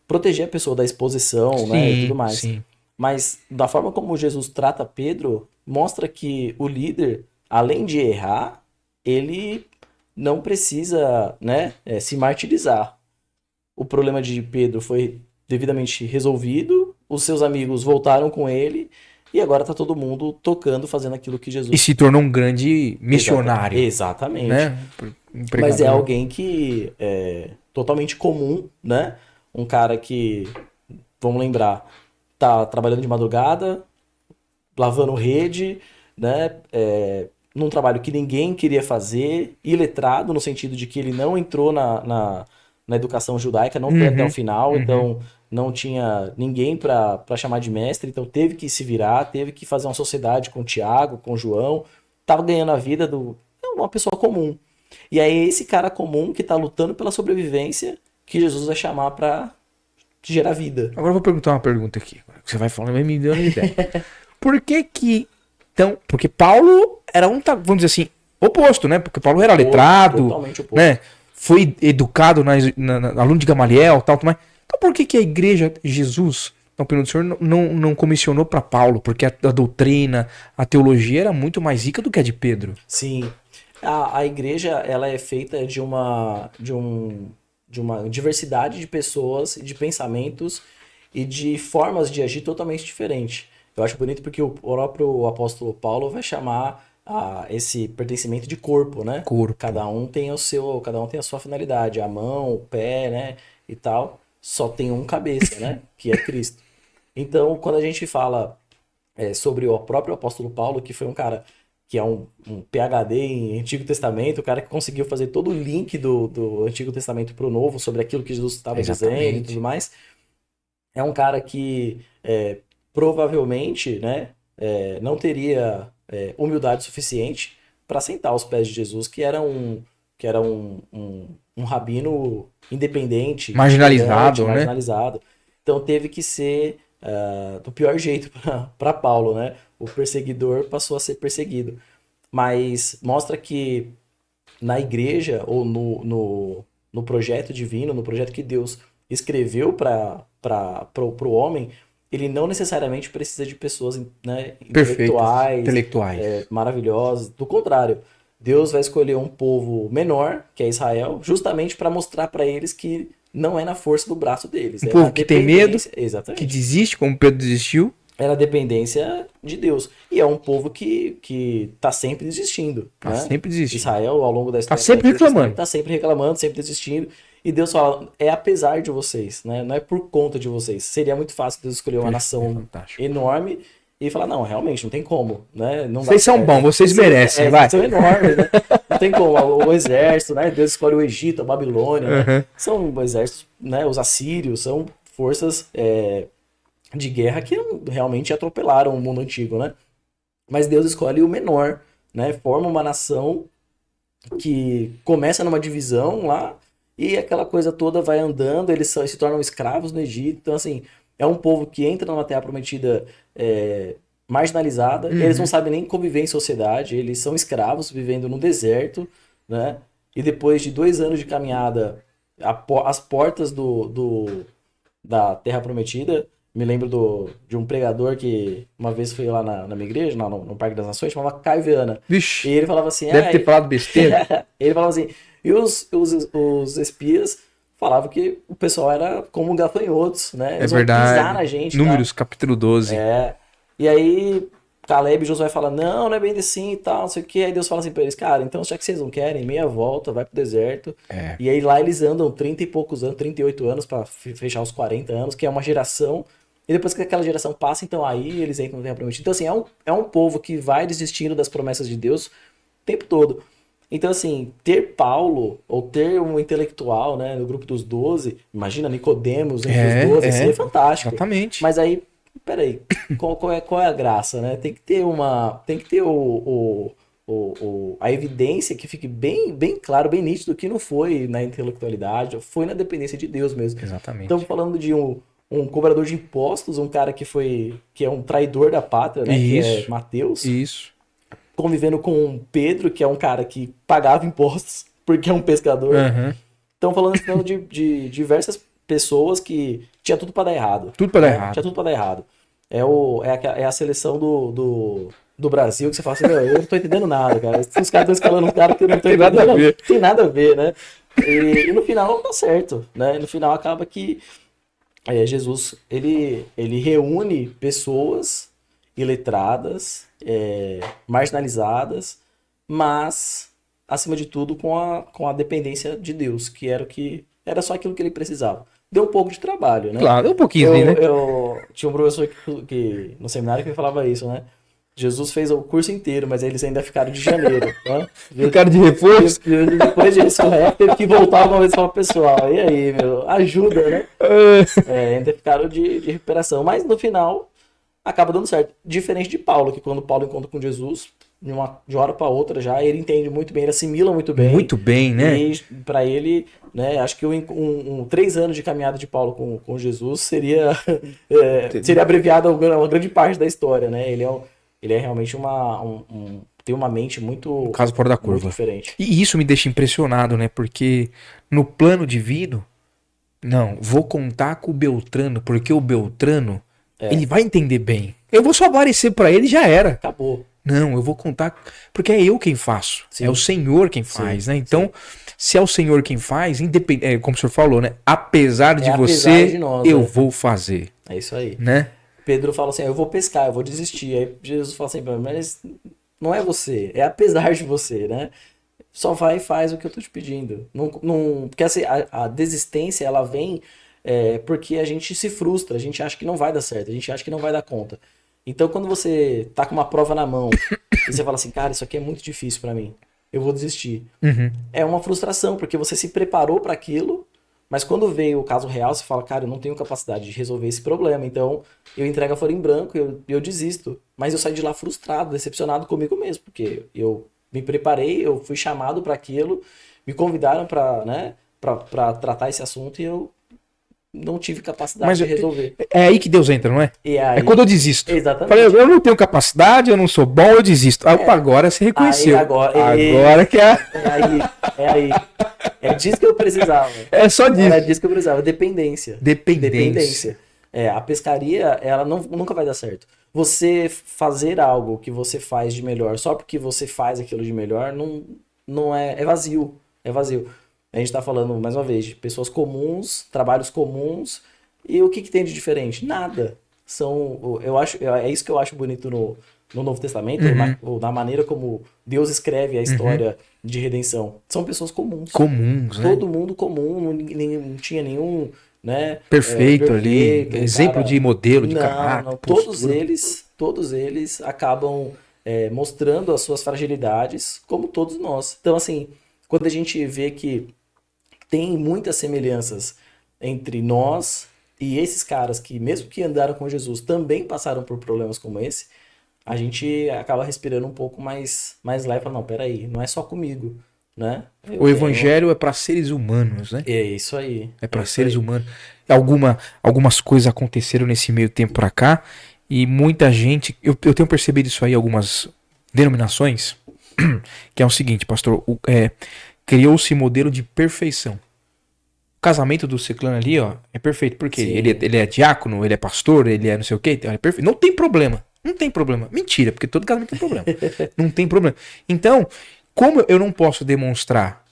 proteger a pessoa da exposição, né, e tudo Sim, mais. sim. Mas da forma como Jesus trata Pedro, mostra que o líder, além de errar, ele não precisa, né, se martirizar. O problema de Pedro foi devidamente resolvido, os seus amigos voltaram com ele, e agora tá todo mundo tocando, fazendo aquilo que E Jesus... se tornou um grande missionário, Exatamente. né? Mas é Empregador. alguém que é totalmente comum, né? Um cara que, vamos lembrar, tá trabalhando de madrugada, lavando rede, né? Num trabalho que ninguém queria fazer, iletrado, no sentido de que ele não entrou na educação judaica, não foi até o Uhum, final, uhum. então não tinha ninguém para chamar de mestre, então teve que se virar, teve que fazer uma sociedade com o Tiago, com o João, tava ganhando a vida é uma pessoa comum. E aí é esse cara comum que tá lutando pela sobrevivência que Jesus vai chamar para gerar vida. Agora eu vou perguntar uma pergunta aqui. Agora que você vai falando, vai me dando uma ideia. Por que que... Então, porque Paulo era vamos dizer assim, oposto, né? Porque Paulo era letrado, Totalmente oposto. né? Foi educado aluno de Gamaliel, tal, mas então por que que a igreja, Jesus, na opinião do senhor, não comissionou para Paulo? Porque a doutrina, a teologia era muito mais rica do que a de Pedro. Sim. A igreja, ela é feita de uma diversidade de pessoas, de pensamentos e de formas de agir totalmente diferente. Eu acho bonito porque o próprio apóstolo Paulo vai chamar esse pertencimento de corpo, né? Corpo. Cada um tem a sua finalidade, a mão, o pé, né? E tal. Só tem um cabeça, né? Que é Cristo. Então, quando a gente fala sobre o próprio apóstolo Paulo, que foi um cara que é um PhD em Antigo Testamento, o cara que conseguiu fazer todo o link do Antigo Testamento para o Novo, sobre aquilo que Jesus estava dizendo e tudo mais. É um cara que provavelmente, né, não teria humildade suficiente para sentar aos pés de Jesus, que era um rabino independente, Marginalizado, né? marginalizado. Então teve que ser do pior jeito para Paulo, né? O perseguidor passou a ser perseguido. Mas mostra que na igreja ou no projeto divino, no projeto que Deus escreveu para o homem, ele não necessariamente precisa de pessoas, né, Perfeitas, intelectuais, maravilhosas. Do contrário, Deus vai escolher um povo menor, que é Israel, justamente para mostrar para eles que não é na força do braço deles. Um povo que tem medo, exatamente, que desiste, como Pedro desistiu. é na dependência de Deus. E é um povo que tá sempre desistindo. Tá né? sempre desistindo. Israel, ao longo da história, sempre reclamando. Tá sempre reclamando, sempre desistindo. E Deus fala, é apesar de vocês, né? Não é por conta de vocês. Seria muito fácil Deus escolher uma nação fantástico. enorme e falar, não, realmente, não tem como, né? Não Vocês são bons, vocês merecem, vai. São enormes, né? Não tem como. O exército, né? Deus escolhe o Egito, a Babilônia, né? São exércitos, né? Os assírios, são forças de guerra que realmente atropelaram o mundo antigo, né? Mas Deus escolhe o menor, né? Forma uma nação que começa numa divisão lá e aquela coisa toda vai andando, eles se tornam escravos no Egito. Então, assim, é um povo que entra numa terra prometida marginalizada, eles não sabem nem conviver em sociedade, eles são escravos vivendo no deserto, né? E depois de 2 anos de caminhada, as portas da terra prometida. Me lembro de um pregador que uma vez foi lá na minha igreja, no Parque das Nações, chamava Caio Viana. Vixe, E ele falava assim... deve ter falado besteira. Ele falava assim... E os espias falavam que o pessoal era como gafanhotos, né? Eles vão pisar na gente. Números, capítulo 12. E aí, Caleb e Josué falam, não é bem assim e tal, não sei o que. Aí Deus fala assim pra eles, cara, então já que vocês não querem, meia volta, vai pro deserto. É. E aí lá eles andam 30 e poucos anos, 38 anos pra fechar os 40 anos, que é uma geração. E depois que aquela geração passa, então aí eles entram no Terra Prometida. Então assim, é um povo que vai desistindo das promessas de Deus o tempo todo. Então, assim, ter Paulo, ou ter um intelectual, né, no grupo dos 12, imagina Nicodemos entre os 12, assim, é fantástico. Exatamente. Mas aí, peraí, qual é a graça, né? Tem que ter a evidência que fique bem, bem claro, bem nítido que não foi na intelectualidade, foi na dependência de Deus mesmo. Exatamente. Estamos falando de um cobrador de impostos, um cara que é um traidor da pátria, né? Que é Mateus. Isso. Convivendo com Pedro, que é um cara que pagava impostos porque é um pescador. Estão falando então, de diversas pessoas que tinha tudo para dar errado. Tudo para dar errado. Tinha tudo para dar errado. É a seleção do Brasil que você fala assim, eu não tô entendendo nada, cara. Os caras estão escalando um cara que eu não tô entendendo nada. Não tem nada a ver, né? E no final não dá certo, né? No final acaba que Jesus, ele reúne pessoas iletradas, marginalizadas, mas, acima de tudo, com a dependência de Deus, que era só aquilo que ele precisava. Deu um pouco de trabalho, né? Claro, deu um pouquinho, né? Eu tinha um professor que no seminário que me falava isso, né? Jesus fez o curso inteiro, mas eles ainda ficaram de janeiro. Né? Ficaram de reforço? Depois de ressurreto, teve que voltar uma vez para o pessoal. E aí, meu? Ajuda, né? Ainda ficaram de recuperação. Mas no final, acaba dando certo. Diferente de Paulo, que quando Paulo encontra com Jesus, de uma hora para outra já, ele entende muito bem, ele assimila muito bem. Muito bem, né? E para ele, né, acho que 3 anos de caminhada de Paulo com Jesus seria abreviado uma grande parte da história, né? Ele é realmente tem uma mente muito... Um caso fora da curva. Muito diferente. E isso me deixa impressionado, né? Porque no plano divino, não, vou contar com o Beltrano, porque o Beltrano, ele vai entender bem. Eu vou só aparecer pra ele e já era. Acabou. Não, eu vou contar, porque é eu quem faço. Sim. É o Senhor quem faz, né? Então, se é o Senhor quem faz, independente, como o senhor falou, né? Apesar de você, de nós, eu vou fazer. É isso aí. Né? Pedro fala assim, eu vou pescar, eu vou desistir. Aí Jesus fala assim, mas não é você, é apesar de você, né? Só vai e faz o que eu tô te pedindo. Porque assim, a desistência, ela vem porque a gente se frustra, a gente acha que não vai dar certo, a gente acha que não vai dar conta. Então, quando você tá com uma prova na mão e você fala assim, cara, isso aqui é muito difícil pra mim, eu vou desistir. É uma frustração, porque você se preparou para aquilo, mas quando veio o caso real, você fala, cara, eu não tenho capacidade de resolver esse problema, então eu entrego a folha em branco, eu desisto. Mas eu saí de lá frustrado, decepcionado comigo mesmo, porque eu me preparei, eu fui chamado para aquilo, me convidaram para tratar esse assunto e eu não tive capacidade de resolver. É aí que Deus entra, não é? É quando eu desisto. Exatamente. Falei, eu não tenho capacidade, eu não sou bom, eu desisto. Agora você reconheceu. Agora que é... É aí. É disso que eu precisava. É só disso. Era disso que eu precisava. Dependência. A pescaria, ela nunca vai dar certo. Você fazer algo que você faz de melhor só porque você faz aquilo de melhor, não é vazio. É vazio. A gente tá falando, mais uma vez, de pessoas comuns, trabalhos comuns, e o que tem de diferente? Nada. É isso que eu acho bonito no Novo Testamento, na maneira como Deus escreve a história de redenção. São pessoas comuns. Comuns, né? Todo mundo comum, não tinha nenhum, né? Perfeito ali, exemplo de modelo, de caráter. Não. Todos eles acabam mostrando as suas fragilidades, como todos nós. Então, assim, quando a gente vê que tem muitas semelhanças entre nós e esses caras que, mesmo que andaram com Jesus, também passaram por problemas como esse, a gente acaba respirando um pouco mais leve e fala, não, peraí, não é só comigo, né? O evangelho é para seres humanos, né? É isso aí. É para seres humanos. Algumas coisas aconteceram nesse meio tempo para cá e muita gente, eu tenho percebido isso aí em algumas denominações, que é o seguinte, pastor, criou-se modelo de perfeição. O casamento do ciclano ali, ó, é perfeito. Porque ele é diácono, ele é pastor, ele é não sei o quê, então é perfeito. Não tem problema. Não tem problema. Mentira, porque todo casamento tem problema. Não tem problema. Então, como eu não posso demonstrar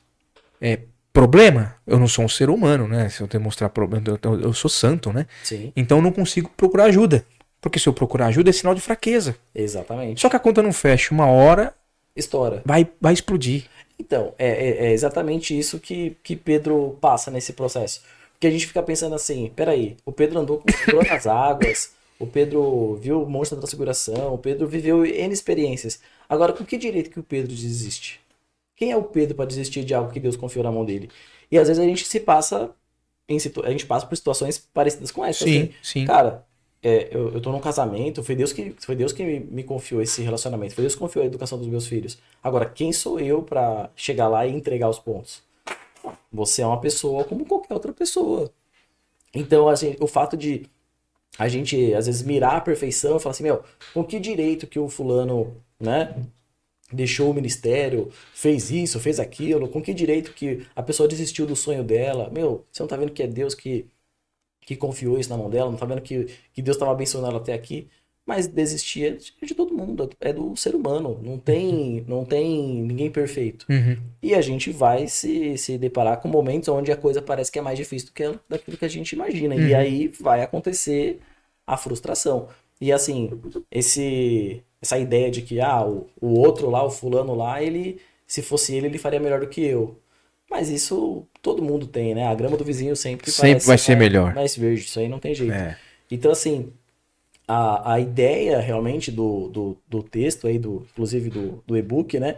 problema, eu não sou um ser humano, né? Se eu demonstrar problema, eu sou santo, né? Sim. Então eu não consigo procurar ajuda. Porque se eu procurar ajuda é sinal de fraqueza. Exatamente. Só que a conta não fecha. Uma hora Estoura. vai explodir. Então, é exatamente isso que Pedro passa nesse processo. Porque a gente fica pensando assim, peraí, o Pedro andou nas águas, o Pedro viu o monstro da transfiguração, o Pedro viveu N experiências. Agora, com que direito que o Pedro desiste? Quem é o Pedro para desistir de algo que Deus confiou na mão dele? E às vezes a gente a gente passa por situações parecidas com essa. Sim, Assim, sim. cara, eu tô num casamento, foi Deus que me confiou esse relacionamento, foi Deus que confiou a educação dos meus filhos. Agora, quem sou eu para chegar lá e entregar os pontos? Você é uma pessoa como qualquer outra pessoa. Então, assim, o fato de a gente, às vezes, mirar a perfeição e falar assim, meu, com que direito que o fulano, né, deixou o ministério, fez isso, fez aquilo, com que direito que a pessoa desistiu do sonho dela? Meu, você não tá vendo que é Deus que confiou isso na mão dela, não tá vendo que Deus estava abençoando ela até aqui? Mas desistir é de todo mundo, é do ser humano, não tem ninguém perfeito. Uhum. E a gente vai se deparar com momentos onde a coisa parece que é mais difícil do que daquilo que a gente imagina. E aí vai acontecer a frustração. E assim, essa ideia de que o outro lá, o fulano lá, se fosse ele faria melhor do que eu. Mas isso todo mundo tem, né? A grama do vizinho sempre Sempre parece vai ser melhor. mais verde, isso aí não tem jeito. É. Então, assim, a ideia realmente do texto aí, inclusive do e-book, né?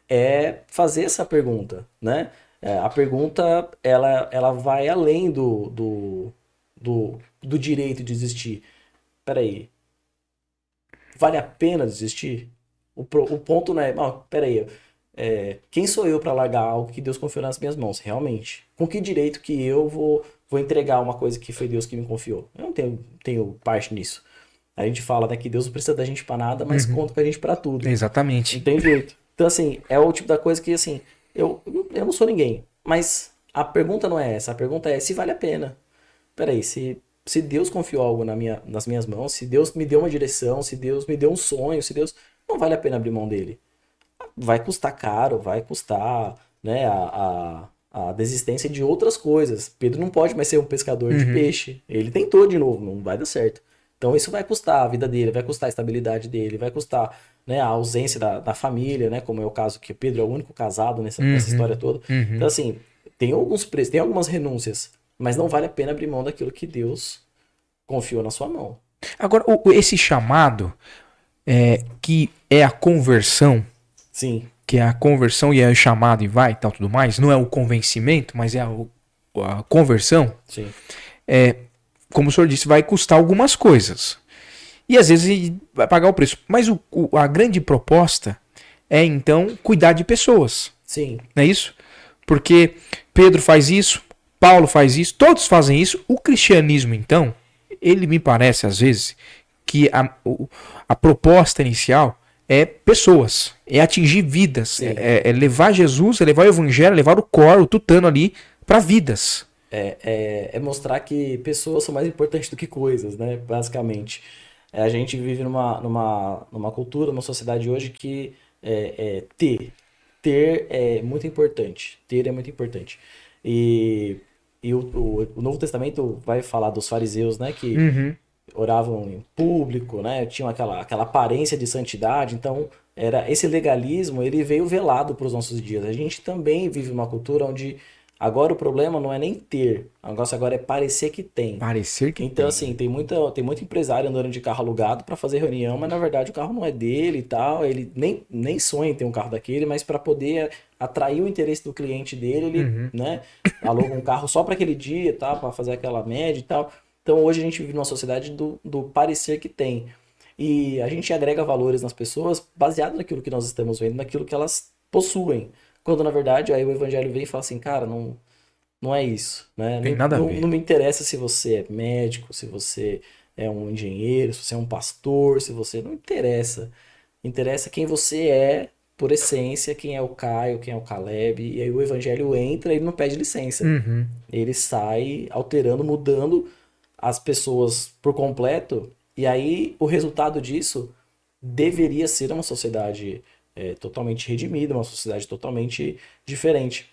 É fazer essa pergunta, né? A pergunta, ela vai além do direito de existir. Peraí, vale a pena desistir? O ponto não é, peraí, quem sou eu para largar algo que Deus confiou nas minhas mãos, realmente? Com que direito que eu vou entregar uma coisa que foi Deus que me confiou? Eu não tenho parte nisso. A gente fala, né, que Deus não precisa da gente para nada, mas conta com a gente para tudo. Exatamente. Não tem jeito. Então, assim, é o tipo da coisa que, assim, eu não sou ninguém. Mas a pergunta não é essa. A pergunta é se vale a pena. Peraí, se Deus confiou algo nas minhas mãos, se Deus me deu uma direção, se Deus me deu um sonho, se Deus. Não vale a pena abrir mão dele. Vai custar caro, vai custar, né, a desistência de outras coisas. Pedro não pode mais ser um pescador de peixe. Ele tentou de novo, não vai dar certo. Então isso vai custar a vida dele, vai custar a estabilidade dele, vai custar, né, a ausência da família, né, como é o caso que Pedro é o único casado nessa história toda. Então assim, tem alguns preços, tem algumas renúncias, mas não vale a pena abrir mão daquilo que Deus confiou na sua mão. Agora, esse chamado, que é a conversão, Sim, que é a conversão e é o chamado e vai e tal, tudo mais, não é o convencimento, mas é a conversão, sim, como o senhor disse, vai custar algumas coisas. E às vezes vai pagar o preço. Mas a grande proposta é, então, cuidar de pessoas. sim, Não é isso? Porque Pedro faz isso, Paulo faz isso, todos fazem isso. O cristianismo, então, ele me parece, às vezes, que a proposta inicial é pessoas, é atingir vidas, Sim. é levar Jesus, é levar o evangelho, é levar o coro, o tutano ali para vidas. É mostrar que pessoas são mais importantes do que coisas, né? Basicamente. A gente vive numa cultura, numa sociedade hoje que ter é muito importante. Ter é muito importante. E o Novo Testamento vai falar dos fariseus, né? Que oravam em público, né? Tinham aquela aparência de santidade. Então, esse legalismo, ele veio velado para os nossos dias. A gente também vive uma cultura onde agora o problema não é nem ter, o negócio agora é parecer que tem. Parecer que Então, tem. assim, tem muito empresário andando de carro alugado para fazer reunião, mas na verdade o carro não é dele e tal. Ele nem sonha em ter um carro daquele, mas para poder atrair o interesse do cliente dele, ele, né, aluga um carro só para aquele dia e tal, para fazer aquela média e tal. Então, hoje a gente vive numa sociedade do parecer que tem. E a gente agrega valores nas pessoas baseado naquilo que nós estamos vendo, naquilo que elas possuem. Quando na verdade aí o evangelho vem e fala assim, cara, não é isso, né? Tem nada a ver. Não me interessa se você é médico, se você é um engenheiro, se você é um pastor, se você. Não interessa. Interessa quem você é, por essência, quem é o Caio, quem é o Caleb. E aí o evangelho entra e ele não pede licença. Ele sai alterando, mudando as pessoas por completo. E aí o resultado disso deveria ser uma sociedade totalmente redimida, uma sociedade totalmente diferente.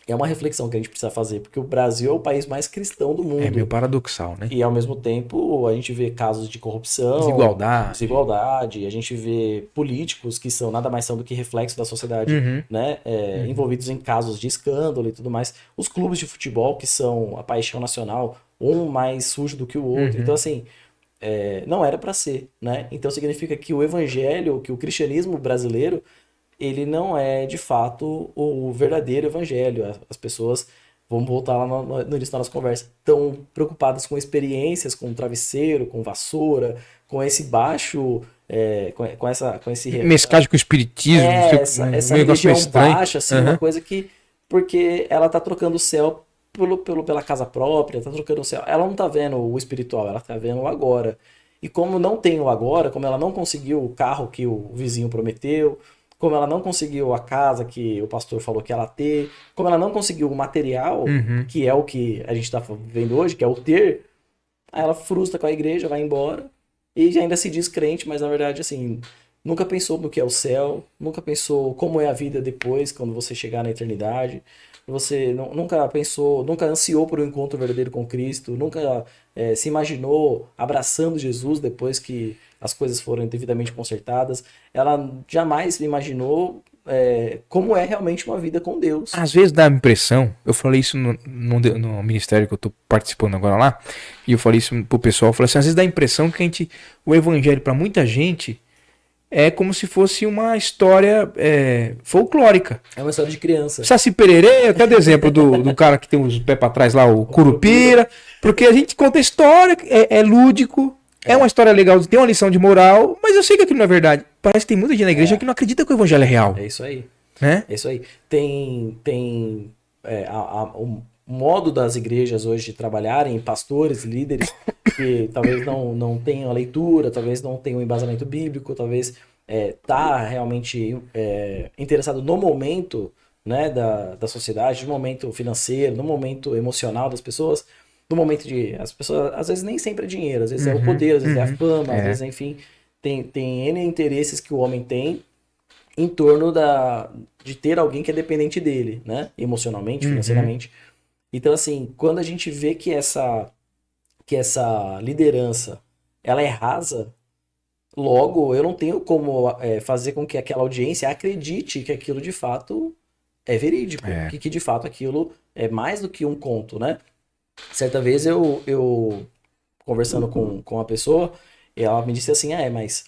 é uma reflexão que a gente precisa fazer, porque o Brasil é o país mais cristão do É meio mundo. paradoxal, né? E ao mesmo tempo a gente vê casos de corrupção, Desigualdade. desigualdade, a gente vê políticos que são nada mais são do que reflexo da sociedade, Uhum, né? uhum, Envolvidos em casos de escândalo e tudo mais. Os clubes de futebol que são a paixão nacional, um mais sujo do que o outro. Então, uhum. assim, não era para ser, né? Então significa que o evangelho, que o cristianismo brasileiro, ele não é de fato o verdadeiro evangelho. As pessoas, vamos voltar lá no início da nossa conversa, estão preocupadas com experiências, com travesseiro, com vassoura, com esse baixo, com esse Mesclagem com o espiritismo, não sei, um essa negócio meio religião estranho. baixa, assim, uma Aham. coisa que porque ela tá trocando o céu pela casa própria, tá trocando o céu. Ela não tá vendo o espiritual, ela tá vendo o agora. E como não tem o agora, como ela não conseguiu o carro que o vizinho prometeu, como ela não conseguiu a casa que o pastor falou que ela ter, como ela não conseguiu o material, Uhum. que é o que a gente está vendo hoje, que é o ter, aí ela frustra com a igreja, vai embora e ainda se diz crente, mas na verdade, assim, nunca pensou no que é o céu, nunca pensou como é a vida depois, quando você chegar na eternidade. Você nunca pensou, nunca ansiou por um encontro verdadeiro com Cristo, nunca se imaginou abraçando Jesus depois que as coisas foram devidamente consertadas. Ela jamais imaginou como é realmente uma vida com Deus. Às vezes dá a impressão, eu falei isso no ministério que eu tô participando agora lá, e eu falei isso pro pessoal, eu falei assim, às vezes dá a impressão que o evangelho pra muita gente é como se fosse uma história folclórica. É uma história de criança. Saci Pererê, cada exemplo do cara que tem os pés pra trás lá, o O Curupira. Curupira, porque a gente conta história, é lúdico, é uma história legal, tem uma lição de moral, mas eu sei que aquilo não é verdade. Parece que tem muita gente na igreja que não acredita que o evangelho é real, É isso aí. né? É isso aí. O modo das igrejas hoje de trabalharem, pastores, líderes, que talvez não tenham a leitura, talvez não tenham o embasamento bíblico, talvez tá realmente interessado no momento, né, da sociedade, no momento financeiro, no momento emocional das pessoas, no momento de... As pessoas, às vezes, nem sempre é dinheiro, às vezes é o Uhum, poder, às vezes é a uhum, fama, às vezes, enfim, tem N interesses que o homem tem em torno de ter alguém que é dependente dele, né? Emocionalmente, uhum. financeiramente. Então, assim, quando a gente vê que essa liderança ela é rasa, logo eu não tenho como fazer com que aquela audiência acredite que aquilo de fato é verídico, É. que de fato aquilo é mais do que um conto, né? Certa vez eu conversando com uma pessoa, ela me disse assim, mas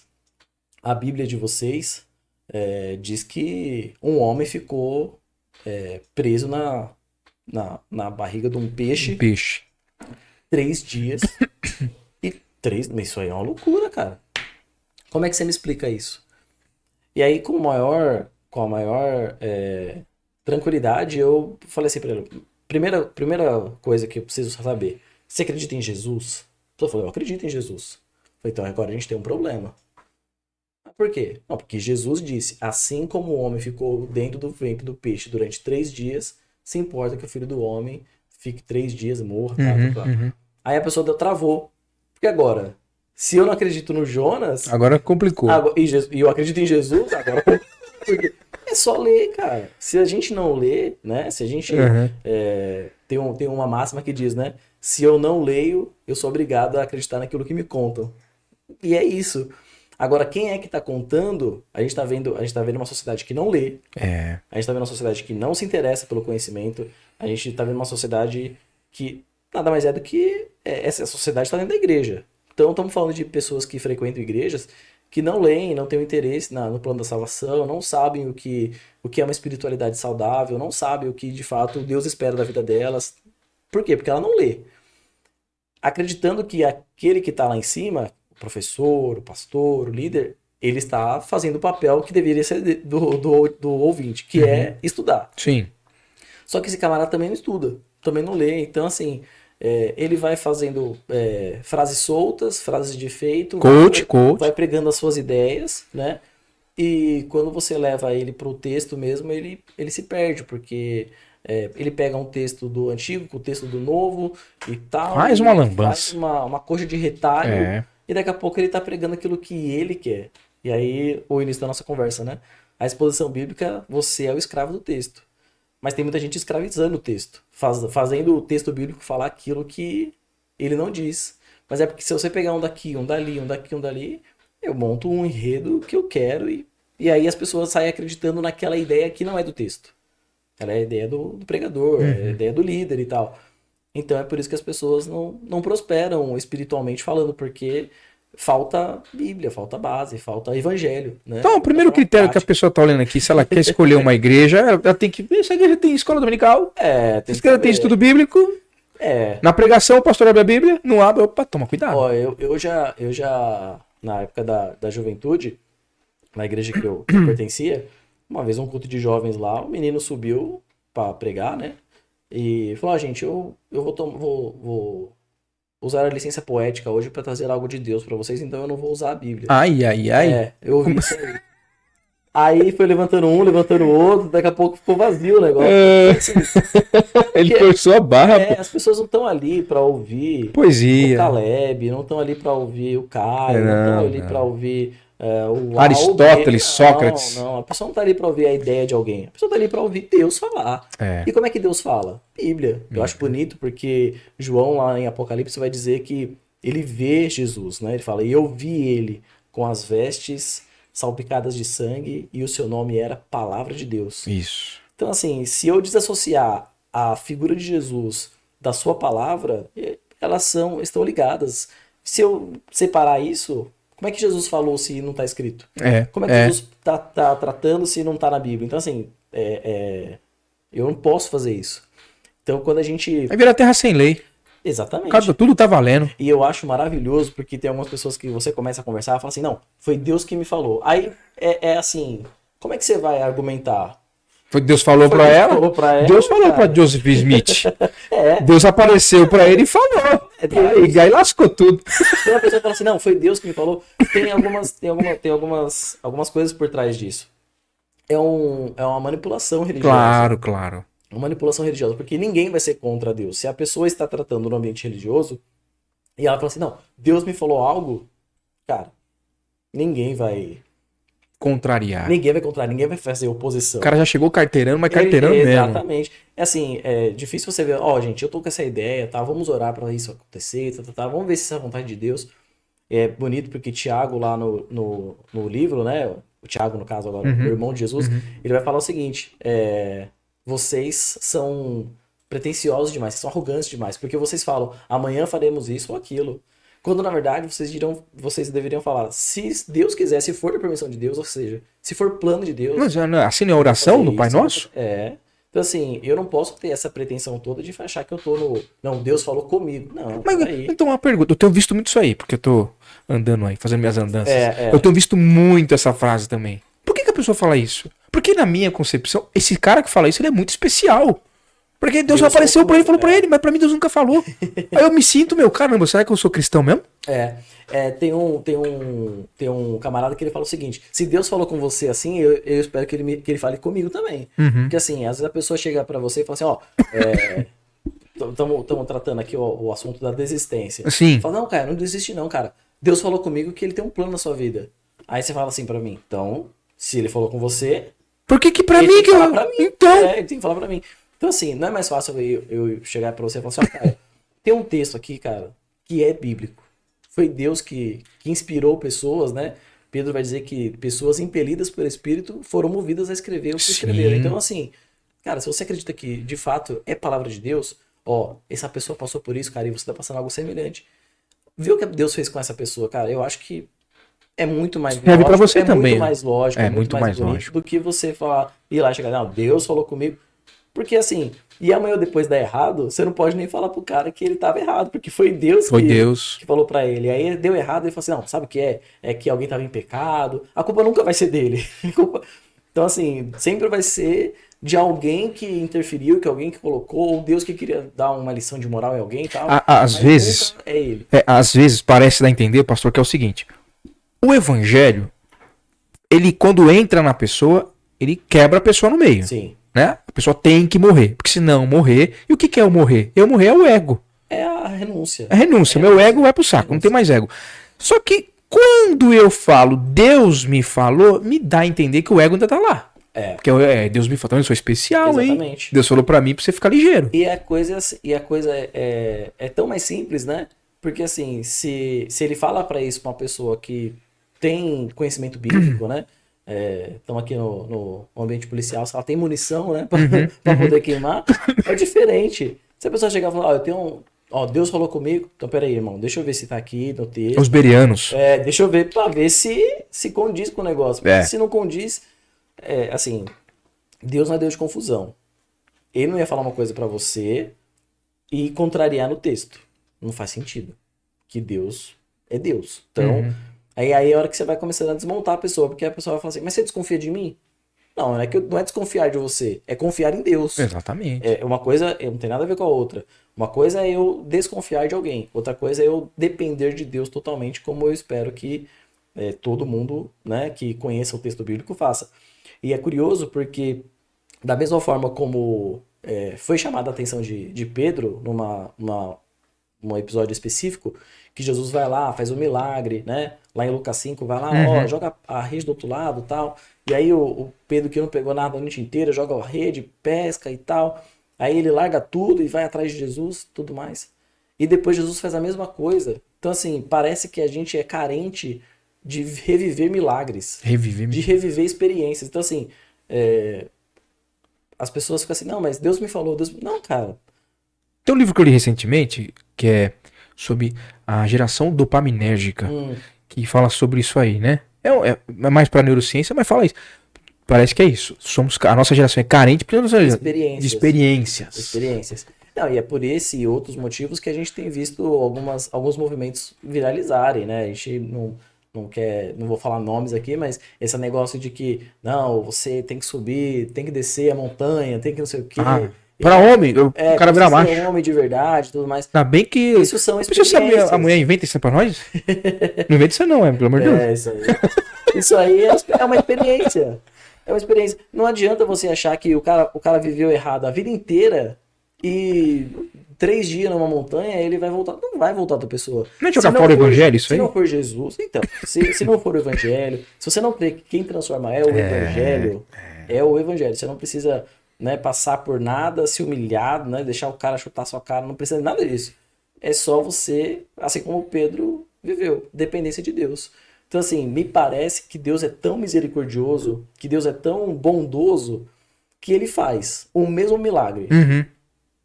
a Bíblia de vocês diz que um homem ficou preso na barriga de um Um peixe peixe. 3 dias e três. Isso aí é uma loucura, cara. Como é que você me explica isso? E aí, com a maior tranquilidade, eu falei assim pra ele: primeira coisa que eu preciso saber, você acredita em Jesus? A pessoa falou: eu acredito em Jesus. Eu falei, então agora a gente tem um problema. Por quê? Não, porque Jesus disse: assim como o homem ficou dentro do ventre do peixe durante 3 dias, se importa que o filho do homem fique 3 dias morto, Uhum, tá. uhum. Aí a pessoa travou. Porque agora, se eu não acredito no Jonas, Agora complicou. e eu acredito em Jesus, agora. Porque é só ler, cara. Se a gente não lê, né? Se a gente. Uhum. Tem uma máxima que diz, né? Se eu não leio, eu sou obrigado a acreditar naquilo que me contam. E é isso. Agora, quem é que está contando? A gente tá vendo uma sociedade que não lê, É. a gente está vendo uma sociedade que não se interessa pelo conhecimento, a gente está vendo uma sociedade que nada mais é do que essa sociedade está dentro da igreja. Então, estamos falando de pessoas que frequentam igrejas que não leem, não têm um interesse no plano da salvação, não sabem o que é uma espiritualidade saudável, não sabem o que de fato Deus espera da vida delas. Por quê? Porque ela não lê, acreditando que aquele que está lá em cima, o professor, o pastor, o líder, ele está fazendo o papel que deveria ser do ouvinte, que Uhum. é estudar. Sim. Só que esse camarada também não estuda, também não lê. Então, assim, ele vai fazendo frases soltas, frases de efeito, vai Coach. pregando as suas ideias, né? E quando você leva ele para o texto mesmo, ele se perde, porque ele pega um texto do antigo com o texto do novo e tal, Faz uma e faz lambança. uma coxa de retalho, É. e daqui a pouco ele está pregando aquilo que ele quer. E aí, o início da nossa conversa, né? A exposição bíblica, você é o escravo do texto. Mas tem muita gente escravizando o texto, fazendo o texto bíblico falar aquilo que ele não diz. Mas é porque se você pegar um daqui, um dali, um daqui, um dali, eu monto um enredo que eu quero e aí as pessoas saem acreditando naquela ideia que não é do texto. Ela é a ideia do pregador, é a ideia do líder e tal. Então é por isso que as pessoas não prosperam espiritualmente falando, porque falta Bíblia, falta base, falta evangelho, né? Então, o primeiro critério que a pessoa tá olhando aqui, se ela quer escolher uma igreja, ela tem que ver se a igreja tem escola dominical, tem se a igreja tem estudo bíblico. Na pregação, o pastor abre a Bíblia, não abre, opa, toma cuidado. Ó, eu já, na época da juventude, na igreja que eu pertencia, uma vez um culto de jovens lá, o menino subiu pra pregar, né? E falou, gente, eu vou usar a licença poética hoje pra trazer algo de Deus pra vocês, então eu não vou usar a Bíblia. Ai. Eu ouvi isso aí. Aí foi levantando um, levantando o outro, daqui a pouco ficou vazio o negócio. Ele forçou a barra. As pessoas não estão ali pra ouvir Poesia. o Caleb, não estão ali pra ouvir o Caio, não estão ali pra ouvir o Aristóteles, Sócrates. Não, a pessoa não tá ali pra ouvir a ideia de alguém. A pessoa tá ali pra ouvir Deus falar. E como é que Deus fala? Bíblia. Eu acho bonito porque João lá em Apocalipse vai dizer que ele vê Jesus, né? Ele fala, e eu vi ele com as vestes salpicadas de sangue e o seu nome era Palavra de Deus. Isso. Então assim, se eu desassociar a figura de Jesus da sua palavra, elas estão ligadas. Se eu separar isso, como é que Jesus falou se não está escrito? Como é que Jesus tá tratando se não está na Bíblia? Então assim, eu não posso fazer isso. Então quando a gente... Vai virar terra sem lei. Exatamente. Tudo tá valendo. E eu acho maravilhoso porque tem algumas pessoas que você começa a conversar e fala assim, não, foi Deus que me falou. Aí assim, como é que você vai argumentar? Foi Deus falou pra ela? Deus falou pra Joseph Smith. Deus apareceu pra ele e falou. E aí lascou tudo. Então a pessoa fala assim, não, foi Deus que me falou. Tem algumas coisas por trás disso. É uma manipulação religiosa. Claro. Uma manipulação religiosa, porque ninguém vai ser contra Deus. Se a pessoa está tratando no ambiente religioso e ela fala assim, não, Deus me falou algo, cara, ninguém vai contrariar. Ninguém vai fazer oposição. O cara já chegou carteirando, mas carteirando mesmo. Exatamente. É assim, é difícil você ver, gente, eu tô com essa ideia, tá? Vamos orar pra isso acontecer, tá? Vamos ver se isso é a vontade de Deus. É bonito porque Tiago lá no livro, né? O Tiago, no caso agora, o irmão de Jesus, ele vai falar o seguinte, vocês são pretensiosos demais, vocês são arrogantes demais, porque vocês falam, amanhã faremos isso ou aquilo. Quando na verdade vocês deveriam falar, se Deus quiser, se for da permissão de Deus, ou seja, se for plano de Deus. Mas assim não é a oração do Pai Nosso? Então assim, eu não posso ter essa pretensão toda de achar que eu tô no... Não, Deus falou comigo. Não, mas então uma pergunta, eu tenho visto muito isso aí, porque eu tô andando aí, fazendo minhas andanças. Eu tenho visto muito essa frase também. Por que a pessoa fala isso? Porque na minha concepção, esse cara que fala isso, ele é muito especial. Porque Deus apareceu pra ele e falou pra ele, mas pra mim Deus nunca falou. Aí eu me sinto, caramba, será que eu sou cristão mesmo? Tem um camarada que ele fala o seguinte, se Deus falou com você assim, eu espero que ele fale comigo também. Porque assim, às vezes a pessoa chega pra você e fala assim, estamos tratando aqui o assunto da desistência. Sim. Fala, não, cara, não desiste não, cara. Deus falou comigo que ele tem um plano na sua vida. Aí você fala assim pra mim, então, se ele falou com você... Por que pra mim que eu... Então... ele tem que falar pra mim. Então assim, não é mais fácil eu chegar pra você e falar assim, cara, tem um texto aqui, cara, que é bíblico. Foi Deus que inspirou pessoas, né? Pedro vai dizer que pessoas impelidas pelo Espírito foram movidas a escrever o que escreveram. Então assim, cara, se você acredita que de fato é palavra de Deus, essa pessoa passou por isso, cara, e você tá passando algo semelhante. Vê o que Deus fez com essa pessoa, cara, eu acho que é muito mais lógico. Pra você também, muito mais lógico, é muito mais lógico do que você falar, ir lá e chegar, não, Deus falou comigo. Porque assim, e amanhã ou depois dar errado, você não pode nem falar pro cara que ele tava errado, porque foi Deus que falou pra ele. Aí deu errado, ele falou assim, não, sabe o que é? É que alguém tava em pecado, a culpa nunca vai ser dele. Então assim, sempre vai ser de alguém que interferiu, que alguém que colocou, ou Deus que queria dar uma lição de moral em alguém e tal. Às vezes, é ele. Às vezes parece dar a entender, pastor, que é o seguinte, o evangelho, ele quando entra na pessoa, ele quebra a pessoa no meio. Sim. Né? A pessoa tem que morrer, porque se não morrer, e o que é o morrer? Eu morrer é o ego. É a renúncia. É a renúncia, meu ego vai pro saco, não tem mais ego. Só que quando eu falo, Deus me falou, me dá a entender que o ego ainda tá lá. Porque Deus me falou, eu sou especial, hein? Exatamente. Deus falou pra mim pra você ficar ligeiro. E a coisa é tão mais simples, né? Porque assim, se ele fala pra isso pra uma pessoa que tem conhecimento bíblico, né? Estamos aqui no ambiente policial, se ela tem munição, né? Pra poder queimar, é diferente. Se a pessoa chegar e falar, eu tenho um. Ó, Deus falou comigo, então peraí, irmão, deixa eu ver se tá aqui no texto. Os berianos. Deixa eu ver pra ver se condiz com o negócio. Porque se não condiz, assim, Deus não é Deus de confusão. Ele não ia falar uma coisa pra você e contrariar no texto. Não faz sentido. Que Deus é Deus. Então, aí é a hora que você vai começando a desmontar a pessoa, porque a pessoa vai falar assim, mas você desconfia de mim? Não, não é desconfiar de você, é confiar em Deus. Exatamente. Uma coisa não tem nada a ver com a outra. Uma coisa é eu desconfiar de alguém, outra coisa é eu depender de Deus totalmente, como eu espero que todo mundo, né, que conheça o texto bíblico faça. E é curioso porque, da mesma forma como foi chamada a atenção de Pedro num episódio específico, que Jesus vai lá, faz um milagre, né? Lá em Lucas 5, vai lá, ó, joga a rede do outro lado e tal. E aí o Pedro, que não pegou nada a noite inteira, joga a rede, pesca e tal. Aí ele larga tudo e vai atrás de Jesus, tudo mais. E depois Jesus faz a mesma coisa. Então, assim, parece que a gente é carente de reviver milagres. De reviver experiências. Então, assim, as pessoas ficam assim, não, mas Deus me falou. Não, cara. Tem um livro que eu li recentemente, que é sobre a geração dopaminérgica, que fala sobre isso aí, né? É mais pra neurociência, mas fala isso. Parece que é isso. A nossa geração é carente de experiências. Não, e é por esse e outros motivos que a gente tem visto alguns movimentos viralizarem, né? A gente não vou falar nomes aqui, mas esse negócio de que, não, você tem que subir, tem que descer a montanha, tem que não sei o quê. Pra homem, o cara vira macho. Homem de verdade, tudo mais. Ainda bem que... Isso são experiências. A mulher inventa isso pra nós? Não inventa isso não, pelo amor de Deus. Isso aí. Isso aí é uma experiência. É uma experiência. Não adianta você achar que o cara viveu errado a vida inteira e 3 dias numa montanha ele vai voltar. Não vai voltar da pessoa. Não é jogar fora o evangelho isso aí? Se não for Jesus, então. Se não for o evangelho, se você não crê que quem transforma é o evangelho, é o evangelho. Você não precisa, né, passar por nada, se humilhar, né, deixar o cara chutar sua cara. Não precisa de nada disso. É só você, assim como Pedro viveu, dependência de Deus. Então, assim, me parece que Deus é tão misericordioso, que Deus é tão bondoso, que ele faz o mesmo milagre.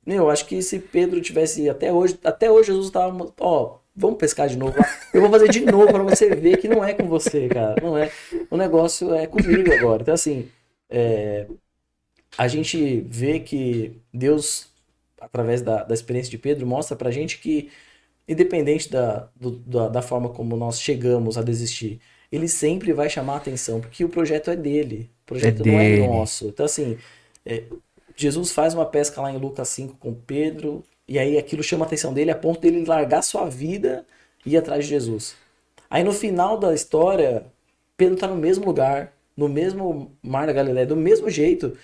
Eu acho que se Pedro tivesse até hoje Jesus estava, ó, vamos pescar de novo lá. Eu vou fazer de novo para você ver que não é com você, cara. Não é. O negócio é comigo agora. Então, assim, a gente vê que Deus, através da experiência de Pedro, mostra pra gente que, independente da forma como nós chegamos a desistir, ele sempre vai chamar a atenção, porque o projeto é dele. O projeto não é nosso. Então, assim, Jesus faz uma pesca lá em Lucas 5 com Pedro, e aí aquilo chama a atenção dele a ponto dele largar sua vida e ir atrás de Jesus. Aí no final da história, Pedro está no mesmo lugar, no mesmo mar da Galileia, do mesmo jeito.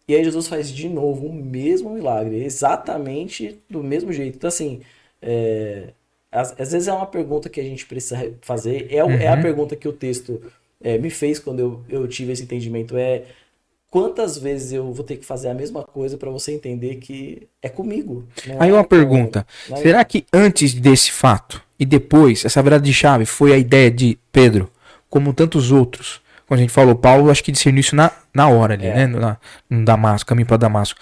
E aí Jesus faz de novo o mesmo milagre, exatamente do mesmo jeito. Então, assim, às vezes é uma pergunta que a gente precisa fazer, é a pergunta que o texto me fez quando eu tive esse entendimento, quantas vezes eu vou ter que fazer a mesma coisa para você entender que é comigo? Aí uma pergunta, será que antes desse fato e depois, essa virada de chave foi a ideia de Pedro, como tantos outros? Quando a gente falou, Paulo, acho que discerniu isso na hora ali, né? No Damasco, caminho para Damasco.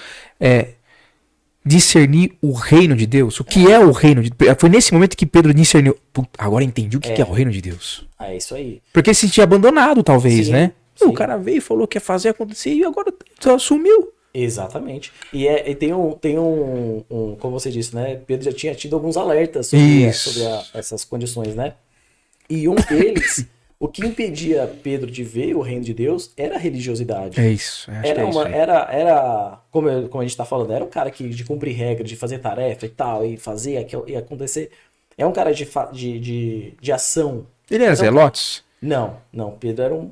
Discernir o reino de Deus. O que é o reino de Deus? Foi nesse momento que Pedro discerniu. Agora entendi o que é o reino de Deus. É isso aí. Porque ele se sentia abandonado, talvez, Sim, né? sim. O cara veio e falou que ia fazer acontecer e agora só sumiu. Exatamente. E tem um, como você disse, né? Pedro já tinha tido alguns alertas sobre essas condições, né? E um deles, o que impedia Pedro de ver o reino de Deus era a religiosidade. É isso. Era como a gente tá falando, era um cara de cumprir regras, de fazer tarefa e tal, e fazer e acontecer. É um cara de ação. Ele era Zelotes? Não. Pedro era um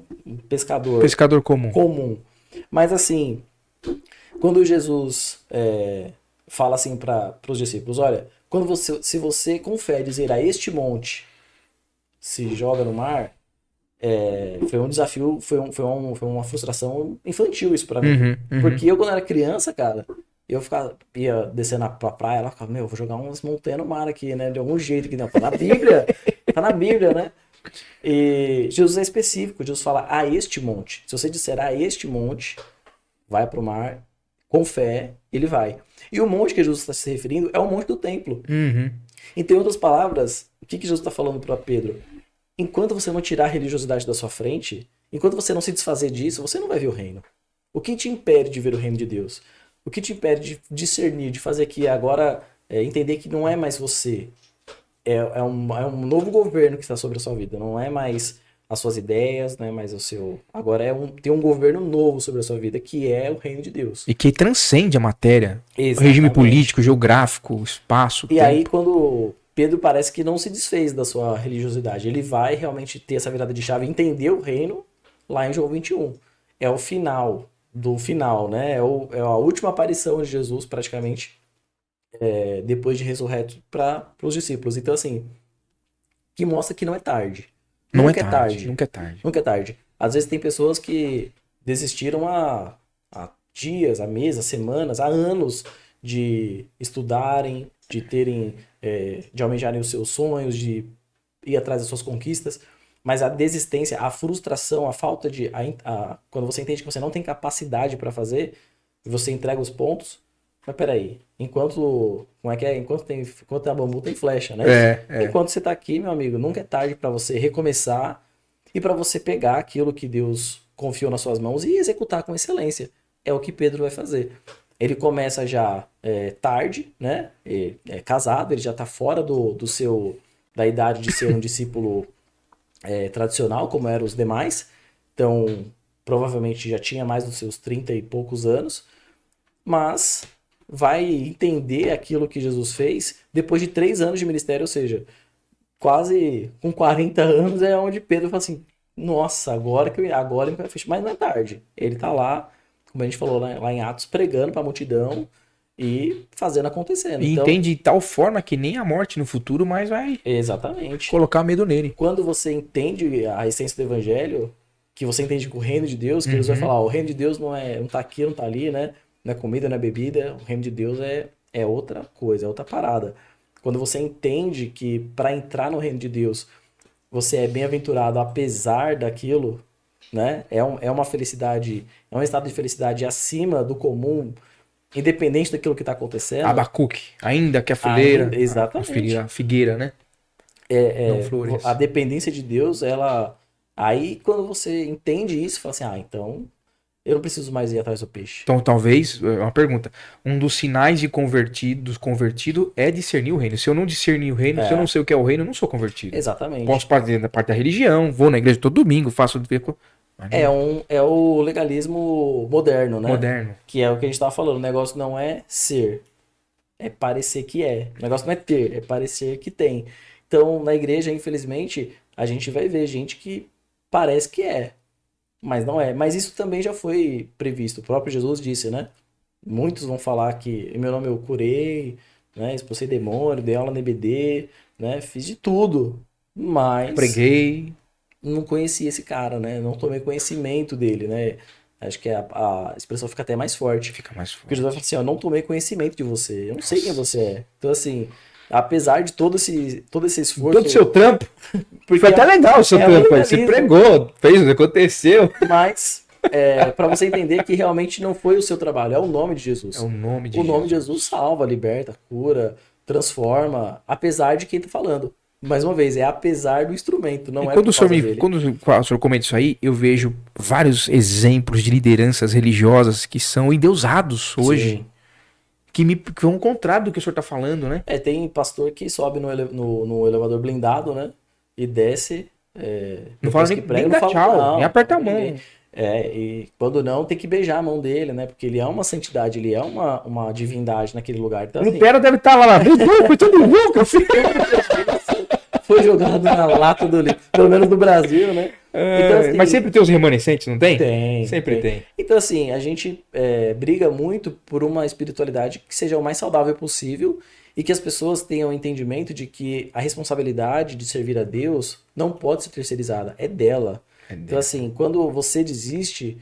pescador. Pescador comum. Mas assim, quando Jesus fala assim para os discípulos, olha, se você com fé dizer a este monte, se joga no mar, foi um desafio, foi uma frustração infantil isso pra mim. Uhum. Porque eu, quando era criança, cara, ia descer pra praia, lá ficava, meu, vou jogar umas montanhas no mar aqui, né? De algum jeito que não. Tá na Bíblia, tá na Bíblia, né? E Jesus é específico, Jesus fala a este monte. Se você disser a este monte, vai pro mar, com fé, ele vai. E o monte que Jesus está se referindo é o monte do templo. Uhum. Então, em outras palavras, o que Jesus está falando para Pedro? Enquanto você não tirar a religiosidade da sua frente, enquanto você não se desfazer disso, você não vai ver o reino. O que te impede de ver o reino de Deus? O que te impede de discernir, de fazer aqui agora, entender que não é mais você, é um novo governo que está sobre a sua vida, não é mais as suas ideias, não é mais o seu... Agora tem um governo novo sobre a sua vida, que é o reino de Deus. E que transcende a matéria. Exatamente. O regime político, geográfico, o espaço. E aí, quando Pedro parece que não se desfez da sua religiosidade, ele vai realmente ter essa virada de chave, entender o reino lá em João 21. É o final do final, né? É a última aparição de Jesus, praticamente, depois de ressurreto para os discípulos. Então, assim, que mostra que não é tarde. Nunca é tarde. Nunca é tarde. Nunca é tarde. Às vezes tem pessoas que desistiram há dias, há meses, há semanas, há anos de estudarem, de terem, de almejarem os seus sonhos, de ir atrás das suas conquistas, mas a desistência, a frustração, a falta de... quando você entende que você não tem capacidade para fazer, e você entrega os pontos, mas peraí, enquanto tem bambu tem flecha, né? Enquanto você tá aqui, meu amigo, nunca é tarde para você recomeçar e para você pegar aquilo que Deus confiou nas suas mãos e executar com excelência. É o que Pedro vai fazer. Ele começa já tarde, né? É casado, ele já tá fora da idade de ser um discípulo tradicional, como eram os demais. Então, provavelmente já tinha mais dos seus 30 e poucos anos, mas vai entender aquilo que Jesus fez depois de 3 anos de ministério, ou seja, quase com 40 anos é onde Pedro fala assim, nossa, agora ele vai fechar, mas não é tarde. Ele tá lá, como a gente falou lá em Atos, pregando para a multidão e fazendo acontecer. E então, entende de tal forma que nem a morte no futuro mais vai exatamente. colocar medo nele. Quando você entende a essência do evangelho, que você entende que o reino de Deus, que Jesus vai falar, o reino de Deus não tá aqui, não tá ali, né? Não é comida, não é bebida, o reino de Deus é outra coisa, é outra parada. Quando você entende que para entrar no reino de Deus, você é bem-aventurado apesar daquilo, né? É uma felicidade, é um estado de felicidade acima do comum, independente daquilo que está acontecendo. Abacuque, ainda que a fileira. Exatamente. A figueira, né? Não floresce. A dependência de Deus, ela... Aí, quando você entende isso, fala assim, então... Eu não preciso mais ir atrás do peixe. Então, talvez, uma pergunta. Um dos sinais de convertido é discernir o reino. Se eu não discernir o reino, se eu não sei o que é o reino, eu não sou convertido. Exatamente. Posso fazer da parte da religião, vou na igreja todo domingo, faço... É o legalismo moderno, né? Moderno. Que é o que a gente tava falando. O negócio não é ser, é parecer que é. O negócio não é ter, é parecer que tem. Então, na igreja, infelizmente, a gente vai ver gente que parece que é, mas não é. Mas isso também já foi previsto. O próprio Jesus disse, né? Muitos vão falar que em meu nome eu curei, né? Expulsei demônio, dei aula na EBD, né? Fiz de tudo. Mas preguei, não conheci esse cara, né? Não tomei conhecimento dele, né? Acho que a expressão fica até mais forte. Fica mais forte. Porque Jesus vai falar assim, eu não tomei conhecimento de você. Eu não sei quem você é. Então, assim, apesar de todo esse esforço... Todo o seu trampo. Porque foi até legal o seu trampo. Você pregou, fez, aconteceu. Mas, para você entender que realmente não foi o seu trabalho, é o nome de Jesus. É o nome de Jesus. O nome de Jesus salva, liberta, cura, transforma, apesar de quem tá falando. Mais uma vez, é apesar do instrumento, não é quando por causa dele. Quando o senhor comenta isso aí, eu vejo vários exemplos de lideranças religiosas que são endeusados hoje. Sim. Que vão ao contrário do que o senhor tá falando, né? Tem pastor que sobe no elevador blindado, né? E desce. Não fala nem dá tchau, nem aperta a mão. E quando não, tem que beijar a mão dele, né? Porque ele é uma santidade, ele é uma divindade naquele lugar. Então, assim, Lutero deve estar lá, foi tudo louco, filho. Foi jogado na lata do lixo, pelo menos no Brasil, né? Então, assim, mas sempre tem os remanescentes, não tem? Tem. Sempre tem. Então, assim, a gente briga muito por uma espiritualidade que seja o mais saudável possível e que as pessoas tenham o entendimento de que a responsabilidade de servir a Deus não pode ser terceirizada, é dela. Então, assim, quando você desiste,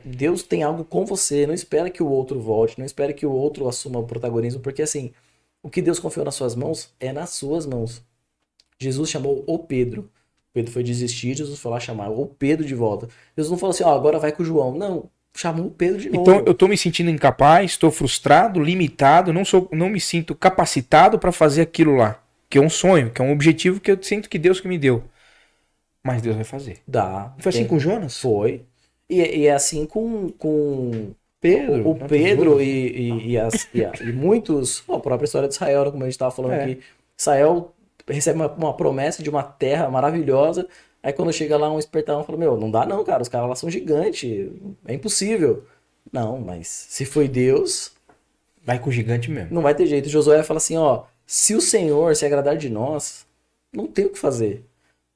Deus tem algo com você. Não espera que o outro volte, não espera que o outro assuma o protagonismo, porque, assim, o que Deus confiou nas suas mãos é nas suas mãos. Jesus chamou o Pedro. Pedro foi desistir, Jesus foi lá chamar o Pedro de volta. Jesus não falou assim, ó, agora vai com o João. Não, chamou o Pedro de novo. Então eu tô me sentindo incapaz, estou frustrado, limitado, não me sinto capacitado para fazer aquilo lá, que é um sonho, que é um objetivo que eu sinto que Deus que me deu. Mas Deus vai fazer. Dá. Foi assim com Jonas? Foi. E é assim com Pedro. o Pedro e muitos. A própria história de Israel, né, como a gente estava falando aqui. Israel recebe uma promessa de uma terra maravilhosa. Aí quando chega lá um espertão fala: Meu, não dá não, cara. Os caras lá são gigantes. É impossível. Não, mas se foi Deus. Vai com o gigante mesmo. Não vai ter jeito. Josué fala assim: Ó, se o Senhor se agradar de nós, não tem o que fazer.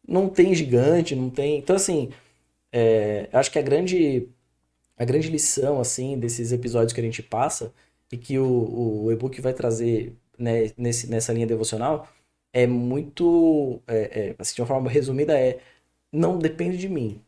Não tem gigante, não tem. Então, assim. Acho que a grande lição assim desses episódios que a gente passa e que o e-book vai trazer, né, nessa linha devocional é muito, assim, de uma forma resumida, não depende de mim.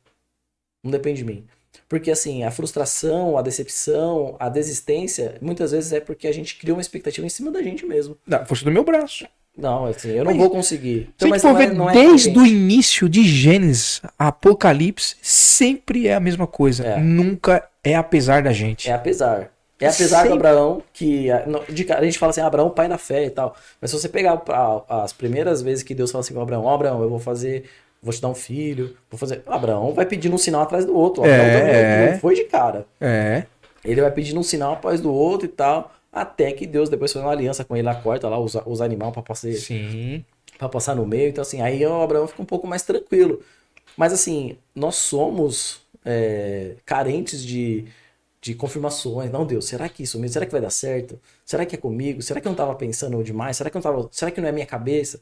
Não depende de mim. Porque, assim, a frustração, a decepção, a desistência, muitas vezes é porque a gente cria uma expectativa em cima da gente mesmo. Da força do meu braço. Não, assim, eu não vou conseguir. Então, se a gente for ver desde o início de Gênesis a Apocalipse, sempre é a mesma coisa. Nunca é apesar da gente. É apesar. É apesar do Abraão, que a gente fala assim, Abraão, pai da fé e tal. Mas se você pegar as primeiras vezes que Deus fala assim com Abraão, Abraão, eu vou te dar um filho, vou fazer. Abraão vai pedindo um sinal atrás do outro. Abraão não foi de cara. Ele vai pedindo um sinal após do outro e tal. Até que Deus depois fez uma aliança com ele, lá corta lá os animais para passar no meio. Então, assim, aí o Abraão fica um pouco mais tranquilo. Mas, assim, nós somos carentes de confirmações. Não, Deus, será que isso mesmo? Será que vai dar certo? Será que é comigo? Será que eu não tava pensando demais? Será que não é minha cabeça?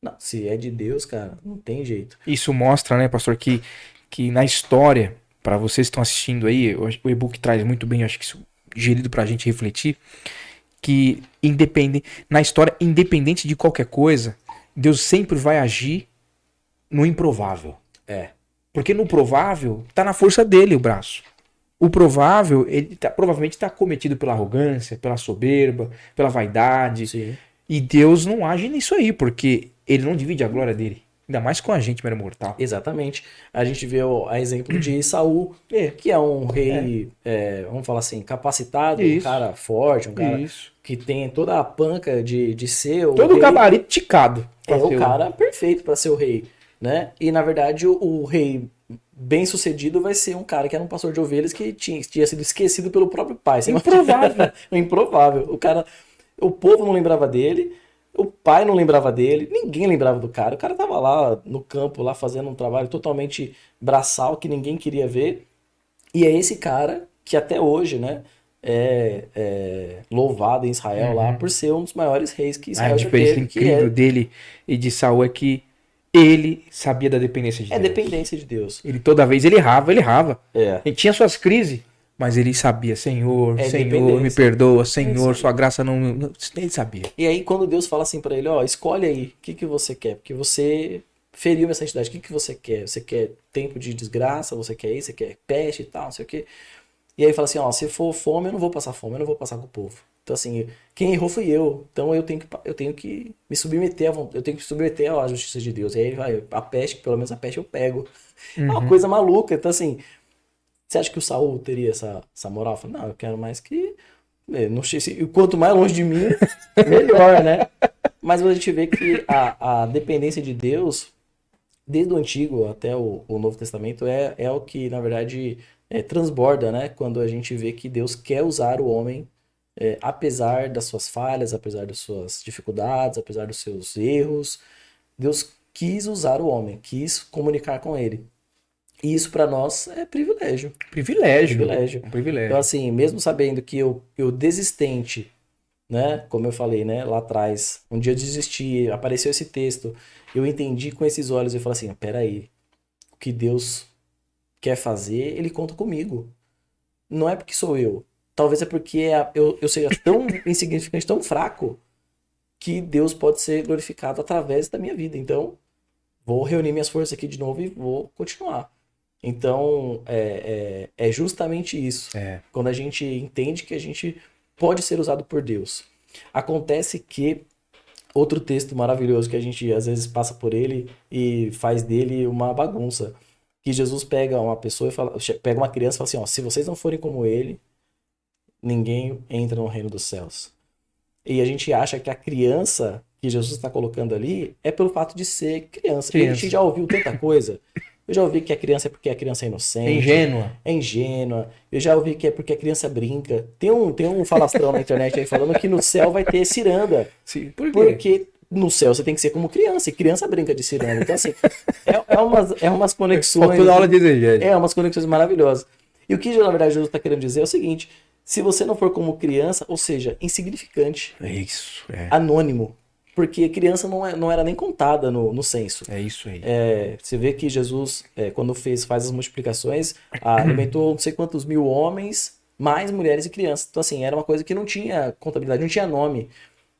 Não, se é de Deus, cara, não tem jeito. Isso mostra, né, pastor, que na história, para vocês que estão assistindo aí, o e-book traz muito bem, eu acho que isso gerido pra gente refletir, que na história, independente de qualquer coisa, Deus sempre vai agir no improvável. Porque no provável tá na força dele o braço. O provável, ele provavelmente está cometido pela arrogância, pela soberba, pela vaidade. Sim. E Deus não age nisso aí, porque ele não divide a glória dele. Ainda mais com a gente, mero mortal. Exatamente. A gente vê a exemplo de Saul, que é um rei, vamos falar assim, capacitado, um cara forte, um cara que tem toda a panca de ser o todo rei. O gabarito ticado. É o cara perfeito para ser o rei, né? E na verdade o rei bem sucedido vai ser um cara que era um pastor de ovelhas que tinha sido esquecido pelo próprio pai. Improvável. Improvável. O povo não lembrava dele. O pai não lembrava dele, ninguém lembrava do cara. O cara tava lá no campo, lá fazendo um trabalho totalmente braçal que ninguém queria ver. E é esse cara que até hoje, né, é louvado em Israel lá por ser um dos maiores reis que Israel já teve. A diferença incrível dele e de Saul é que ele sabia da dependência de Deus. Dependência de Deus. Ele toda vez ele errava. Ele tinha suas crises. Mas ele sabia, Senhor, me perdoa, Senhor, sua graça não... Ele sabia. E aí quando Deus fala assim pra ele, ó, escolhe aí, o que você quer? Porque você feriu minha santidade, o que você quer? Você quer tempo de desgraça, você quer isso, você quer peste e tal, não sei o quê. E aí ele fala assim, ó, se for fome, eu não vou passar fome, eu não vou passar com o povo. Então assim, quem errou fui eu, então eu tenho que me submeter à justiça de Deus. E aí ele vai, a peste, pelo menos a peste eu pego. É uma coisa maluca, então assim... Você acha que o Saul teria essa moral? Fala, não, eu quero mais que... Não sei se, quanto mais longe de mim, melhor, né? Mas a gente vê que a dependência de Deus, desde o Antigo até o Novo Testamento, é o que, na verdade, transborda, né? Quando a gente vê que Deus quer usar o homem, apesar das suas falhas, apesar das suas dificuldades, apesar dos seus erros. Deus quis usar o homem, quis comunicar com ele. E isso para nós é privilégio. Privilégio. Um privilégio. Então, assim, mesmo sabendo que eu desistente, né? Como eu falei, né? Lá atrás, um dia eu desisti, apareceu esse texto, eu entendi com esses olhos e falei assim, peraí, o que Deus quer fazer, ele conta comigo. Não é porque sou eu. Talvez é porque eu seja tão insignificante, tão fraco, que Deus pode ser glorificado através da minha vida. Então, vou reunir minhas forças aqui de novo e vou continuar. Então, é justamente isso. É. Quando a gente entende que a gente pode ser usado por Deus. Acontece que outro texto maravilhoso que a gente às vezes passa por ele e faz dele uma bagunça. Que Jesus pega uma pessoa e fala, pega uma criança e fala assim, ó, se vocês não forem como ele, ninguém entra no reino dos céus. E a gente acha que a criança que Jesus está colocando ali é pelo fato de ser criança. E a gente já ouviu tanta coisa. Eu já ouvi que a criança é porque a criança é inocente. Ingênua. É ingênua. Eu já ouvi que é porque a criança brinca. Tem um falastrão na internet aí falando que no céu vai ter ciranda. Sim, por quê? Porque no céu você tem que ser como criança. E criança brinca de ciranda. Então, assim, umas conexões. Faltou na aula de exegese. Umas conexões maravilhosas. E o que, na verdade, Jesus está querendo dizer é o seguinte: se você não for como criança, ou seja, insignificante, É isso, é. anônimo, porque criança não era nem contada no censo. É isso aí. Você vê que Jesus, quando faz as multiplicações, alimentou não sei quantos mil homens, mais mulheres e crianças. Então, assim, era uma coisa que não tinha contabilidade, não tinha nome.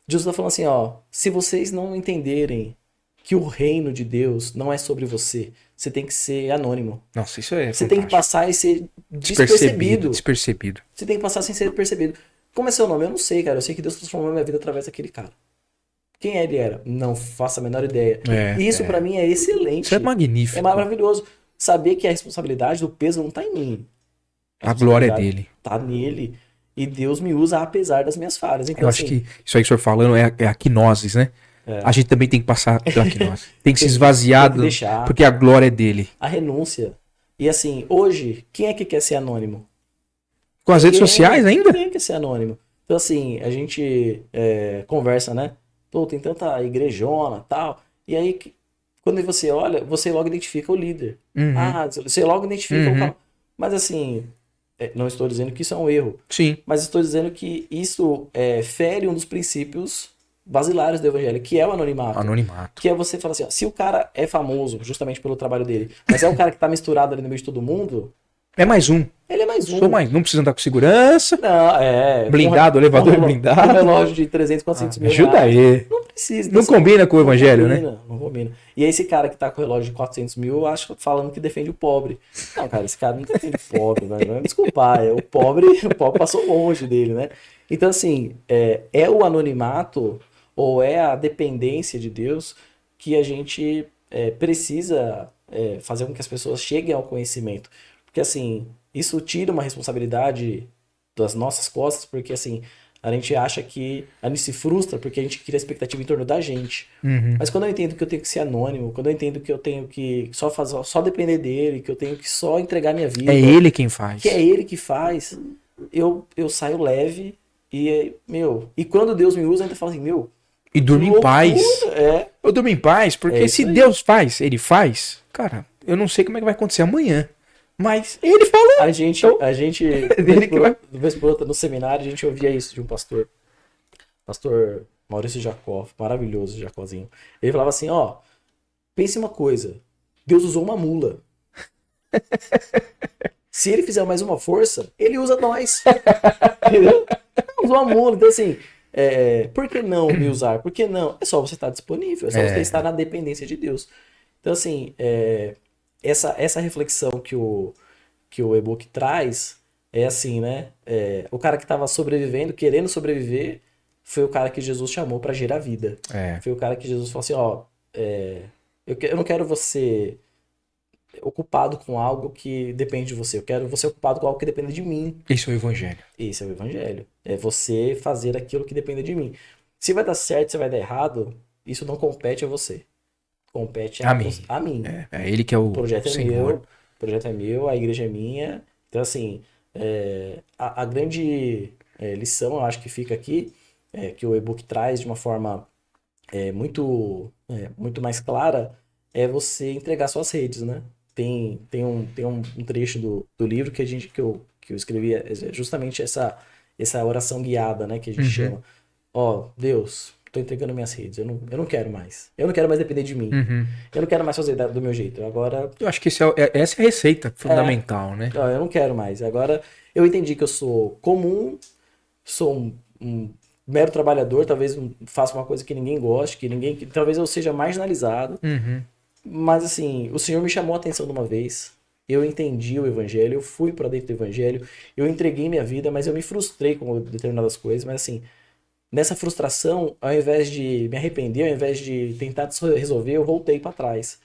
Jesus está falando assim, ó, se vocês não entenderem que o reino de Deus não é sobre você, você tem que ser anônimo. Nossa, isso é Você tem que fantástico. passar e ser despercebido. Despercebido. Você tem que passar sem ser percebido. Como é seu nome? Eu não sei, cara. Eu sei que Deus transformou a minha vida através daquele cara. Quem ele era? Não faço a menor ideia. E isso pra mim é excelente. Isso é magnífico. É maravilhoso. Saber que a responsabilidade do peso não tá em mim. A glória é dele. Tá nele. E Deus me usa apesar das minhas falhas. Então, Eu acho que isso aí que o senhor falando é a quinoses, né? A gente também tem que passar pela quinose. Tem que se esvaziar, tem que deixar. porque a glória é dele. A renúncia. E assim, hoje, quem é que quer ser anônimo? Com as redes sociais ainda? Ninguém quer ser anônimo. Então assim, a gente conversa, né? Pô, tem tanta igrejona e tal. E aí, quando você olha, você logo identifica o líder. Você logo identifica o cara. Mas assim, não estou dizendo que isso é um erro. Sim. Mas estou dizendo que isso fere um dos princípios basilares do evangelho, que é o anonimato. Anonimato. Que é você falar assim, ó, se o cara é famoso justamente pelo trabalho dele, mas é um cara que tá misturado ali no meio de todo mundo, É mais um. ele é mais um. Sou mais. Não precisa andar com segurança. Não, blindado, elevador blindado. Um relógio de 300, 400 mil Ajuda reais. aí. Não precisa. Não combina com o evangelho, né? Não combina. E aí esse cara que tá com o relógio de 400 mil, eu acho falando que defende o pobre. Não, cara, esse cara não defende o pobre, vai desculpar. O pobre passou longe dele, né? Então, assim, é o anonimato ou é a dependência de Deus que a gente precisa fazer com que as pessoas cheguem ao conhecimento. Porque, assim, isso tira uma responsabilidade das nossas costas, porque, assim, a gente acha que a gente se frustra porque a gente cria expectativa em torno da gente. Mas quando eu entendo que eu tenho que ser anônimo, quando eu entendo que eu tenho que só depender dele, que eu tenho que só entregar minha vida. É ele quem faz. Que é ele que faz, eu saio leve e quando Deus me usa, eu ainda falo assim, e durmo em paz. Eu durmo em paz, porque se Deus faz, ele faz, cara, eu não sei como é que vai acontecer amanhã. Mas ele falou. A gente vez por outra, no seminário, a gente ouvia isso de um pastor. Pastor Maurício Jacó, maravilhoso Jacózinho. Ele falava assim, ó, pense uma coisa, Deus usou uma mula. Se ele fizer mais uma força, ele usa nós. Entendeu? Usou uma mula. Então assim, por que não me usar? Por que não? É só você estar disponível, é só você estar na dependência de Deus. Então assim, essa reflexão que o e-book traz é assim, né? O cara que estava sobrevivendo, querendo sobreviver, foi o cara que Jesus chamou para gerar vida. Foi o cara que Jesus falou assim, ó, eu não quero você ocupado com algo que depende de você. Eu quero você ocupado com algo que depende de mim. Isso é o evangelho. Esse é o evangelho. É você fazer aquilo que depende de mim. Se vai dar certo, se vai dar errado, isso não compete a você. Compete a mim. É ele que é o projeto Senhor. O projeto é meu, a igreja é minha. Então, assim, a grande lição, eu acho que fica aqui, que o e-book traz de uma forma muito mais clara, é você entregar suas redes, né? Tem um trecho do livro que eu escrevi, justamente essa oração guiada, né? Que a gente chama. Ó, Deus, tô entregando minhas redes, eu não quero mais. Eu não quero mais depender de mim. Eu não quero mais fazer do meu jeito. Agora... Eu acho que essa é a receita fundamental, né? Eu não quero mais. Agora, eu entendi que eu sou comum, sou um mero trabalhador, talvez faça uma coisa que ninguém goste, que talvez eu seja marginalizado. Mas assim, o Senhor me chamou a atenção de uma vez. eu entendi o evangelho, eu fui para dentro do evangelho, eu entreguei minha vida, mas eu me frustrei com determinadas coisas, mas assim, nessa frustração, ao invés de me arrepender, ao invés de tentar resolver, eu voltei para trás.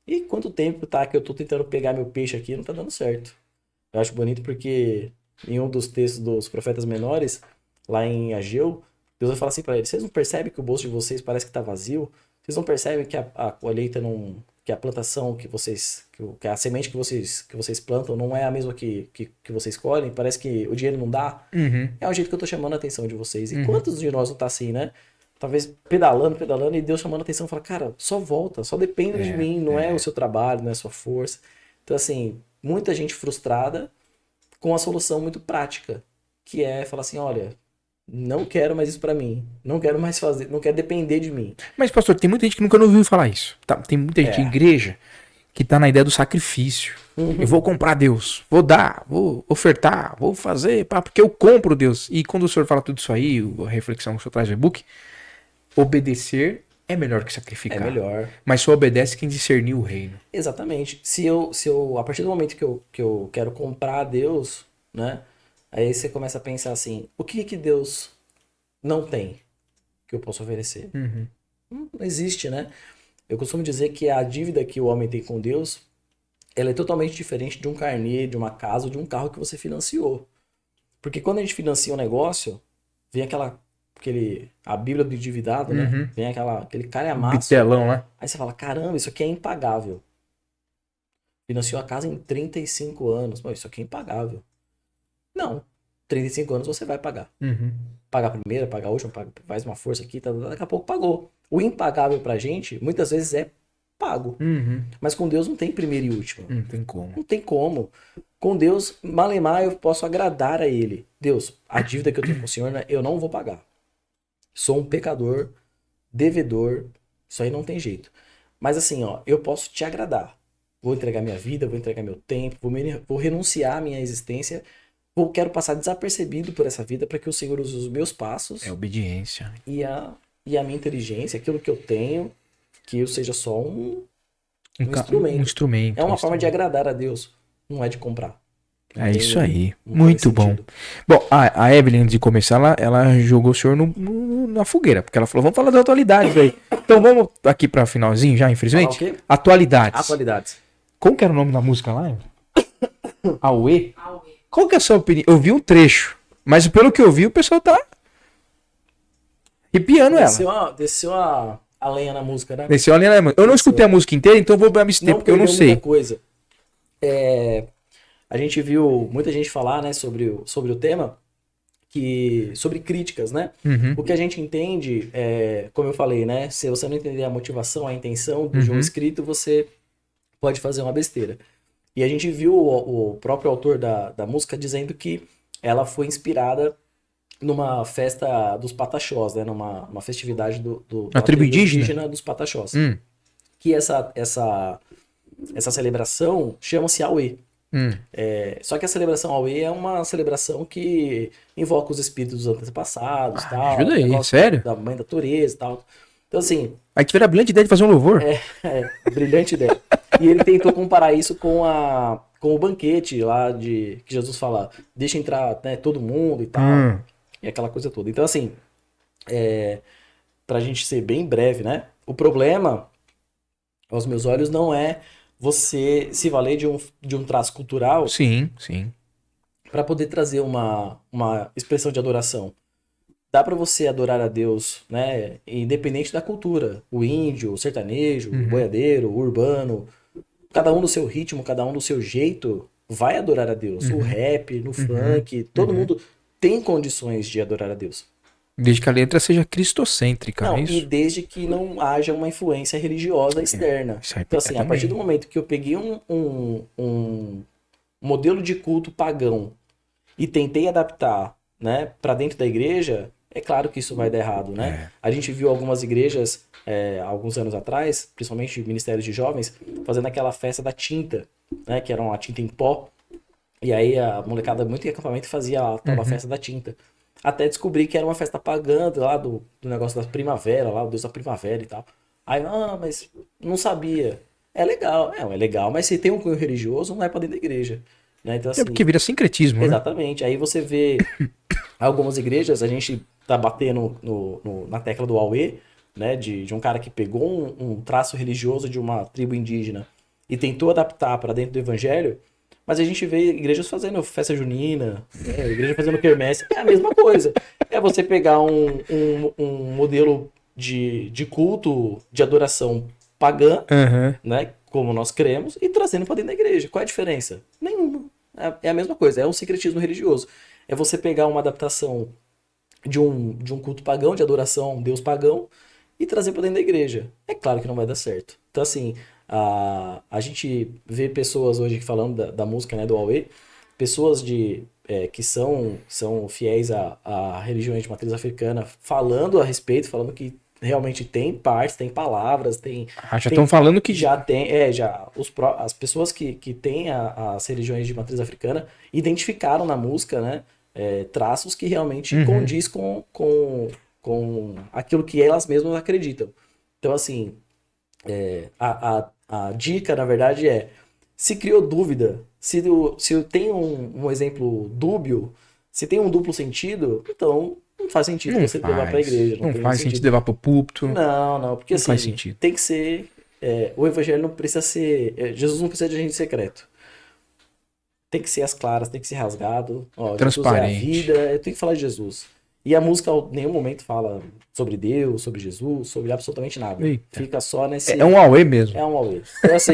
E quanto tempo tá que eu tô tentando pegar meu peixe aqui e não tá dando certo. Eu acho bonito porque em um dos textos dos profetas menores, lá em Ageu, Deus vai falar assim para eles: vocês não percebem que o bolso de vocês parece que tá vazio? Vocês não percebem que a colheita não, que a plantação que vocês, que a semente que vocês plantam não é a mesma que vocês colhem? Parece que o dinheiro não dá? Uhum. É o jeito que eu tô chamando a atenção de vocês. E Uhum. quantos de nós não tá assim, né? Talvez pedalando, pedalando, e Deus chamando a atenção, fala, cara, só volta, só depende de mim, não é o seu trabalho, não é a sua força. Então, assim, muita gente frustrada com a solução muito prática, que é falar assim, olha, não quero mais isso pra mim, não quero mais fazer, não quero depender de mim. Mas, pastor, tem muita gente que nunca ouviu falar isso. Tá? Tem muita gente em igreja que tá na ideia do sacrifício. Eu vou comprar Deus, vou dar, vou ofertar, vou fazer, porque eu compro Deus. E quando o senhor fala tudo isso aí, a reflexão que o senhor traz no e-book, obedecer é melhor que sacrificar. É melhor. Mas só obedece quem discernir o reino. Exatamente. Se eu a partir do momento que eu quero comprar a Deus, né? Aí você começa a pensar assim, o que Deus não tem que eu possa oferecer? Uhum. Não existe, né? Eu costumo dizer que a dívida que o homem tem com Deus, ela é totalmente diferente de um carnê, de uma casa ou de um carro que você financiou. Porque quando a gente financia um negócio, vem a Bíblia do endividado, né? Uhum. Vem aquele calhamaço. Bitelão, né? Aí você fala, caramba, isso aqui é impagável. Financiou a casa em 35 anos. Pô, isso aqui é impagável. Não. 35 anos você vai pagar. Uhum. Pagar a primeira, pagar a última, faz uma força aqui, daqui a pouco pagou. O impagável pra gente, muitas vezes é pago. Uhum. Mas com Deus não tem primeiro e último. Não tem como. Não tem como. Com Deus, malemar, eu posso agradar a Ele. Deus, a dívida que eu tenho com o Senhor, eu não vou pagar. Sou um pecador, devedor, isso aí não tem jeito. Mas assim, ó, eu posso te agradar. Vou entregar minha vida, vou entregar meu tempo, vou renunciar à minha existência. Quero passar desapercebido por essa vida para que o Senhor use os meus passos É obediência. e a minha inteligência, aquilo que eu tenho, que eu seja só um instrumento. Um instrumento. É uma forma de agradar a Deus, não é de comprar. É isso aí. Não Muito faz bom. sentido. Bom, a Evelyn, antes de começar, ela jogou o senhor na fogueira, porque ela falou, vamos falar da atualidade aí. Então vamos aqui para finalzinho já, infelizmente. Falar o quê? Atualidades. Atualidades. Como que era o nome da música lá, Evelyn? Aue? Qual que é a sua opinião? Eu vi um trecho, mas pelo que eu vi, o pessoal tá arrepiando ela. Desceu a lenha na música, né? Desceu a linha, né? Eu não escutei a música inteira, então vou me abster, porque eu não perdeu sei. muita coisa. A gente viu muita gente falar, né, sobre o tema, sobre críticas, né? Uhum. O que a gente entende, como eu falei, né? Se você não entender a motivação, a intenção do jogo escrito, você pode fazer uma besteira. E a gente viu o próprio autor da música dizendo que ela foi inspirada numa festa dos Pataxós, né? Numa festividade da tribo indígena dos Pataxós. Que essa celebração chama-se Aue. Só que a celebração Aue é uma celebração que invoca os espíritos dos antepassados, tal. Ajuda aí, sério? Da mãe da natureza e tal. Então, assim... Aí tiveram a brilhante ideia de fazer um louvor. Brilhante ideia. E ele tentou comparar isso com o banquete lá que Jesus fala, deixa entrar, né, todo mundo e tal. E aquela coisa toda. Então, assim, pra gente ser bem breve, né? O problema, aos meus olhos, não é você se valer de um traço cultural. Sim, sim. Para poder trazer uma expressão de adoração. Dá para você adorar a Deus, né, independente da cultura. O índio, o sertanejo, o boiadeiro, o urbano, cada um do seu ritmo, cada um do seu jeito, vai adorar a Deus. O rap, no funk, todo mundo tem condições de adorar a Deus. Desde que a letra seja cristocêntrica, Não, é isso? e desde que não haja uma influência religiosa externa. Isso aí Então, assim, a partir do momento que eu peguei um modelo de culto pagão e tentei adaptar, né, para dentro da igreja, é claro que isso vai dar errado, né? A gente viu algumas igrejas, alguns anos atrás, principalmente ministérios de jovens, fazendo aquela festa da tinta, né, que era uma tinta em pó. E aí a molecada muito em acampamento fazia a tal da festa da tinta. Até descobri que era uma festa pagã lá do negócio da primavera, lá o deus da primavera e tal. Aí, mas não sabia. é legal, mas se tem um cunho religioso, não é pra dentro da igreja, né? Então, É assim, porque vira sincretismo, né? exatamente. Aí você vê algumas igrejas, a gente tá batendo na tecla do Auê, né? De um cara que pegou um traço religioso de uma tribo indígena e tentou adaptar para dentro do evangelho, mas a gente vê igrejas fazendo festa junina, né? Igreja fazendo quermesse, é a mesma coisa. É você pegar um modelo de culto, de adoração pagã, Aham. né? Como nós cremos, e trazendo para dentro da igreja. Qual é a diferença? Nenhuma. É a mesma coisa, é um sincretismo religioso. É você pegar uma adaptação de um culto pagão, de adoração a um deus pagão, e trazer para dentro da igreja. É claro que não vai dar certo. Então, assim, a gente vê pessoas hoje falando da música, né, do Aue, pessoas que são fiéis a religiões de matriz africana, falando a respeito, falando que realmente tem partes, tem palavras, Ah, já estão falando que. já tem, as pessoas que têm as religiões de matriz africana identificaram na música, né, traços que realmente Uhum. condiz com aquilo que elas mesmas acreditam. Então, assim, a dica, na verdade, se criou dúvida, se tem um exemplo dúbio, se tem um duplo sentido, então não faz sentido Não você levar para a faz. igreja, não Não tem faz sentido sentido. levar pro púlpito. Não, porque Não faz assim, sentido. tem que ser. O evangelho não precisa ser. Jesus não precisa de agente secreto. Tem que ser as claras, tem que ser rasgado. Ó, Jesus é a Transparente. vida, eu tenho que falar de Jesus. E a música em nenhum momento fala sobre Deus, sobre Jesus, sobre absolutamente nada. Eita. Fica só nesse. É um Aue mesmo. É um auê. Então, assim,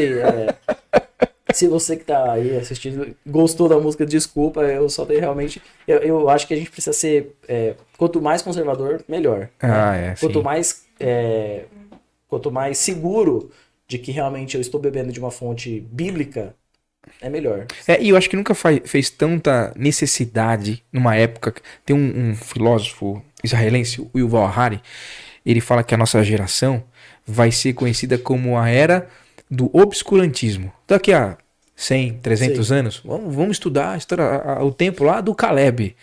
se você que tá aí assistindo gostou da música, desculpa, eu só tenho realmente. Eu acho que a gente precisa ser. Quanto mais conservador, melhor. Ah, Né? é, sim. Quanto mais seguro de que realmente eu estou bebendo de uma fonte bíblica, é melhor. E eu acho que nunca fez tanta necessidade numa época. Tem um filósofo israelense, o Yuval Harari, ele fala que a nossa geração vai ser conhecida como a era do obscurantismo. Daqui a 100, 300 Sim. anos, vamos estudar a história, o tempo lá do Caleb.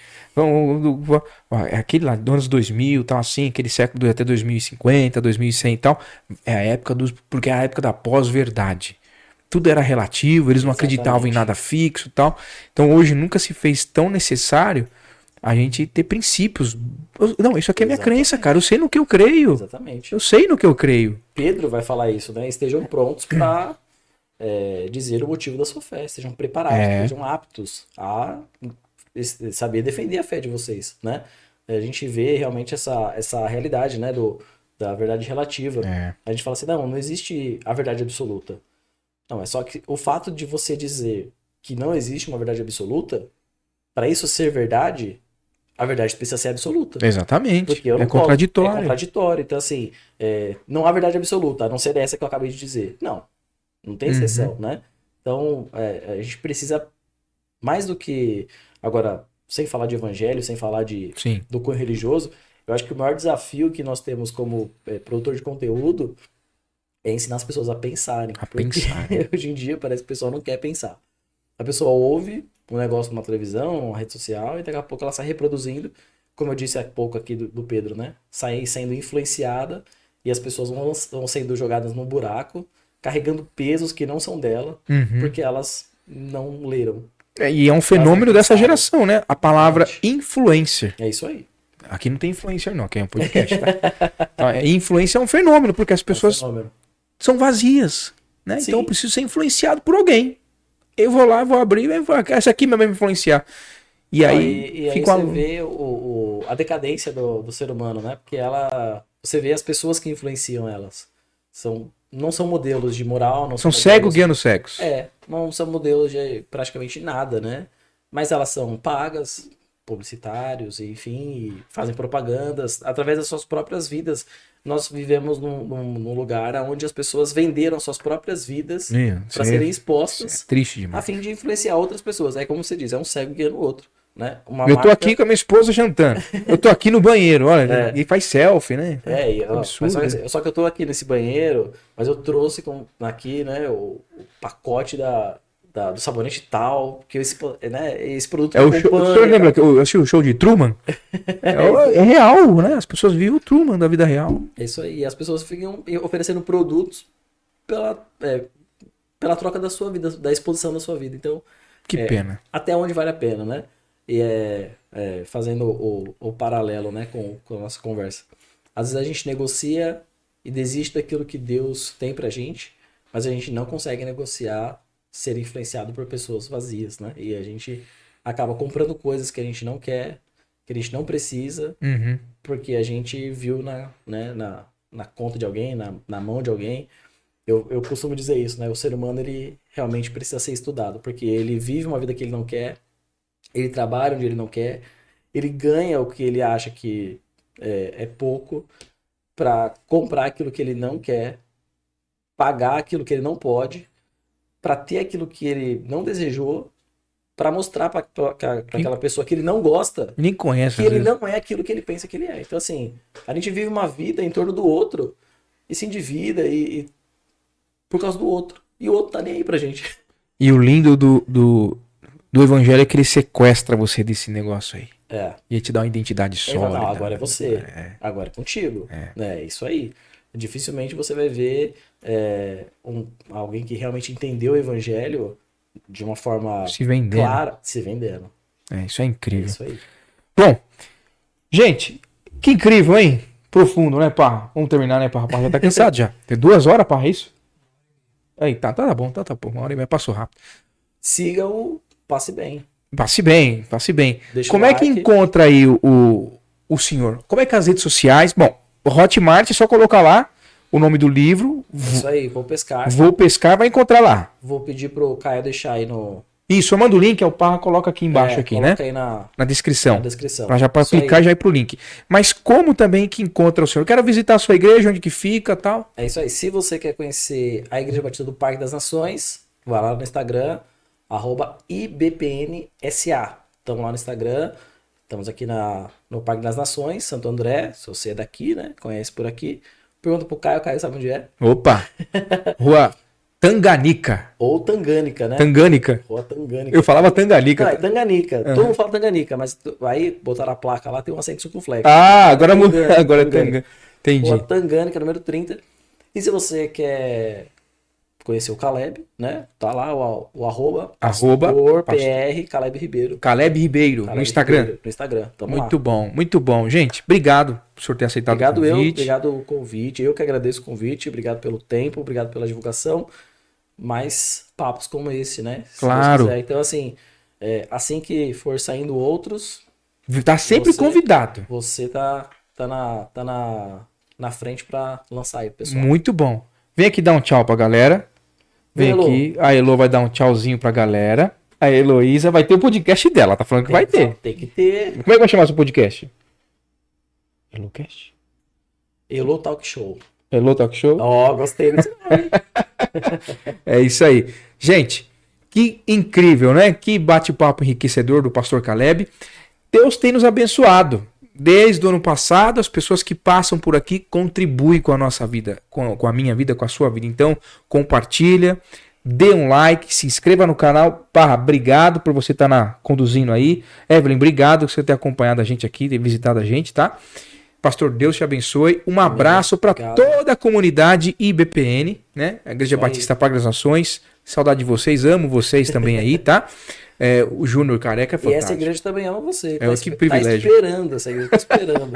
Aquele lá, dos anos 2000, tal assim, aquele século até 2050, 2100 e tal, é a época porque é a época da pós-verdade. Tudo era relativo, eles não acreditavam em Exatamente. nada fixo e tal. Então hoje nunca se fez tão necessário a gente ter princípios. Não, isso aqui é minha crença, cara. Eu sei no que eu creio. Exatamente. Eu sei no que eu creio. Pedro vai falar isso, né? Estejam prontos para dizer o motivo da sua fé. Estejam preparados, estejam aptos a saber defender a fé de vocês, né? A gente vê realmente essa realidade, né? Da verdade relativa. A gente fala assim, não existe a verdade absoluta. Não, é só que o fato de você dizer que não existe uma verdade absoluta, para isso ser verdade, a verdade precisa ser absoluta. Exatamente. Porque eu não É contraditório. É contraditório. Então, assim, não há verdade absoluta, a não ser essa que eu acabei de dizer. Não tem exceção, né? Então, a gente precisa, mais do que. Agora, sem falar de evangelho, sem falar Sim. do cunho religioso, eu acho que o maior desafio que nós temos como produtor de conteúdo é ensinar as pessoas a pensarem. Pensar. Hoje em dia parece que o pessoal não quer pensar. A pessoa ouve um negócio numa televisão, uma rede social, e daqui a pouco ela sai reproduzindo, como eu disse há pouco aqui do Pedro, né? Sai sendo influenciada e as pessoas vão sendo jogadas num buraco, carregando pesos que não são dela, porque elas não leram. E é um fenômeno dessa geração, né? A palavra influencer. É isso aí. Aqui não tem influencer, não, aqui é um podcast, tá? Então, influência é um fenômeno, porque as pessoas são vazias, né? Então eu preciso ser influenciado por alguém. Eu vou lá, vou abrir, essa aqui vai me influenciar. E aí, aí você vê a decadência do ser humano, né? Porque você vê as pessoas que influenciam elas. Não são modelos de moral, não são cegos guiando cegos. Não são modelos de praticamente nada, né? Mas elas são pagas, publicitários, enfim, fazem propagandas através das suas próprias vidas. Nós vivemos num lugar onde as pessoas venderam suas próprias vidas para serem expostas triste demais. a fim de influenciar outras pessoas. Aí, como você diz, é um cego guiando o outro. Né? Eu tô aqui com a minha esposa jantando. Eu tô aqui no banheiro, olha, e faz selfie, né? Absurdo. Só que eu tô aqui nesse banheiro, mas eu trouxe aqui, né, o pacote do sabonete tal, que esse produto o senhor lembra que eu assisti o show de Truman? É real, né? As pessoas vivem o Truman da vida real. É isso aí. E as pessoas ficam oferecendo produtos pela troca da sua vida, da exposição da sua vida. Então, Que pena. até onde vale a pena, né? E fazendo o paralelo, né, com a nossa conversa. Às vezes a gente negocia e desiste daquilo que Deus tem pra gente, mas a gente não consegue negociar ser influenciado por pessoas vazias, né? E a gente acaba comprando coisas que a gente não quer, que a gente não precisa, Uhum. porque a gente viu na conta de alguém, na mão de alguém. Eu costumo dizer isso, né? O ser humano, ele realmente precisa ser estudado, porque ele vive uma vida que ele não quer, ele trabalha onde ele não quer, ele ganha o que ele acha que é pouco para comprar aquilo que ele não quer, pagar aquilo que ele não pode, para ter aquilo que ele não desejou, para mostrar para aquela pessoa que ele não gosta Nem conhece, que às ele vezes. não é aquilo que ele pensa que ele é. Então, assim, a gente vive uma vida em torno do outro e se endivida e por causa do outro. E o outro tá nem aí pra gente. E o lindo do evangelho é que ele sequestra você desse negócio aí. E ele te dá uma identidade Ele fala, sólida. não, agora é você. Agora é contigo. É isso aí. Dificilmente você vai ver alguém que realmente entendeu o evangelho de uma forma Se vendendo. clara, se vendendo. Isso é É incrível. isso aí. Bom, gente, que incrível, hein? Profundo, né, Parra? Vamos terminar, né, Parra? Parra já tá cansado já. Tem 2 horas, Parra, é isso? Aí, tá bom, tá bom. 1h30 passou rápido. Siga o Passe Bem. Passe bem, passe bem. Deixa Como o é que like. encontra aí o senhor? Como é que as redes sociais... Bom, o Hotmart é só colocar lá o nome do livro. Isso aí, vou pescar. Vou pescar, vai encontrar lá. Vou pedir pro Caio deixar aí no. Isso, eu mando o link, o Parra coloca aqui embaixo, aqui, né? Coloca aí na Na descrição. Pra já para Isso aí. clicar já ir pro link. Mas como também que encontra o senhor? Eu quero visitar a sua igreja, onde que fica e tal. É isso aí. Se você quer conhecer a Igreja Batista do Parque das Nações, vai lá no Instagram, @IBPNSA. Estamos lá no Instagram. Estamos aqui no Parque das Nações, Santo André. Se você é daqui, né? Conhece por aqui. Pergunta pro Caio, o Caio sabe onde é. Opa! Rua Tanganica. Ou Tangânica, né? Tangânica. Rua Tangânica. Eu falava Tanganica. Não, é Tanganica. Todo mundo fala Tanganica, mas aí botaram a placa lá, tem um acento circunflexo. Ah, agora Tangânica, agora é Tangânica. Tanga. Entendi. Rua Tangânica, número 30. E se você quer conhecer o Caleb, né? Tá lá o arroba Arroba PR Caleb Ribeiro. Caleb Ribeiro, no Caleb Instagram. Ribeiro, no Instagram. Tamo Muito lá. bom, muito bom. Gente, obrigado por o senhor ter aceitado Obrigado o convite. obrigado o convite. Eu que agradeço o convite. Obrigado pelo tempo, obrigado pela divulgação. Mais papos como esse, né? Se Claro. Deus quiser. Então, assim que for saindo outros, Tá sempre Você- convidado. você tá na frente pra lançar aí, pessoal. Muito bom. Vem aqui dar um tchau pra galera. Vem Elo. aqui. A Elo vai dar um tchauzinho pra galera. A Heloísa vai ter o podcast dela. Tá falando que vai ter. Tem que ter Como é que vai chamar seu podcast? Elocast? Elo Talk Show. Elo Talk Show? Ó, gostei disso. É isso aí. Gente, que incrível, né? Que bate-papo enriquecedor do Pastor Caleb. Deus tem nos abençoado. Desde o ano passado, as pessoas que passam por aqui contribuem com a nossa vida, com a minha vida, com a sua vida. Então, compartilha, dê um like, se inscreva no canal. Parra, obrigado por você estar conduzindo aí. Evelyn, obrigado por você ter acompanhado a gente aqui, ter visitado a gente, tá? Pastor, Deus te abençoe. Um abraço para Obrigado. toda a comunidade IBPN, né? A Igreja Isso aí. Batista Parque das Nações. Saudade de vocês, amo vocês também aí, tá? O Júnior Careca é E fantástico. essa igreja também ama você. Que privilégio. Tá esperando, essa igreja tá esperando.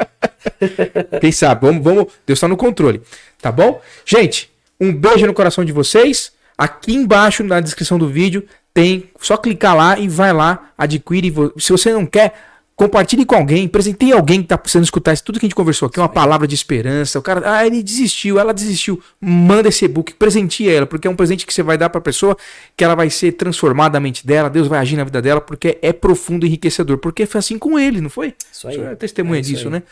Quem sabe? Vamos. Deus está no controle. Tá bom? Gente, um beijo no coração de vocês. Aqui embaixo na descrição do vídeo tem. Só clicar lá e vai lá, adquire. Se você não quer, compartilhe com alguém. Presenteie alguém que está precisando escutar isso. Tudo que a gente conversou aqui, uma palavra de esperança. O cara, ele desistiu, ela desistiu. Manda esse e-book, presenteie ela, porque é um presente que você vai dar para a pessoa que ela vai ser transformada a mente dela. Deus vai agir na vida dela, porque é profundo e enriquecedor. Porque foi assim com ele, não foi? Isso aí. O senhor é testemunha É isso disso, aí. né?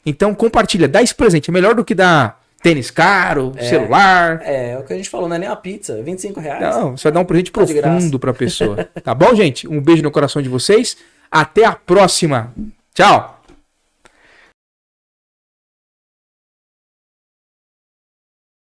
Então compartilha, dá esse presente. É melhor do que dar tênis caro, celular. É o que a gente falou, não é nem uma pizza, R$25. Não, você vai dar um presente Tá de profundo pra pessoa. Tá bom, gente? Um beijo no coração de vocês. Até a próxima. Tchau.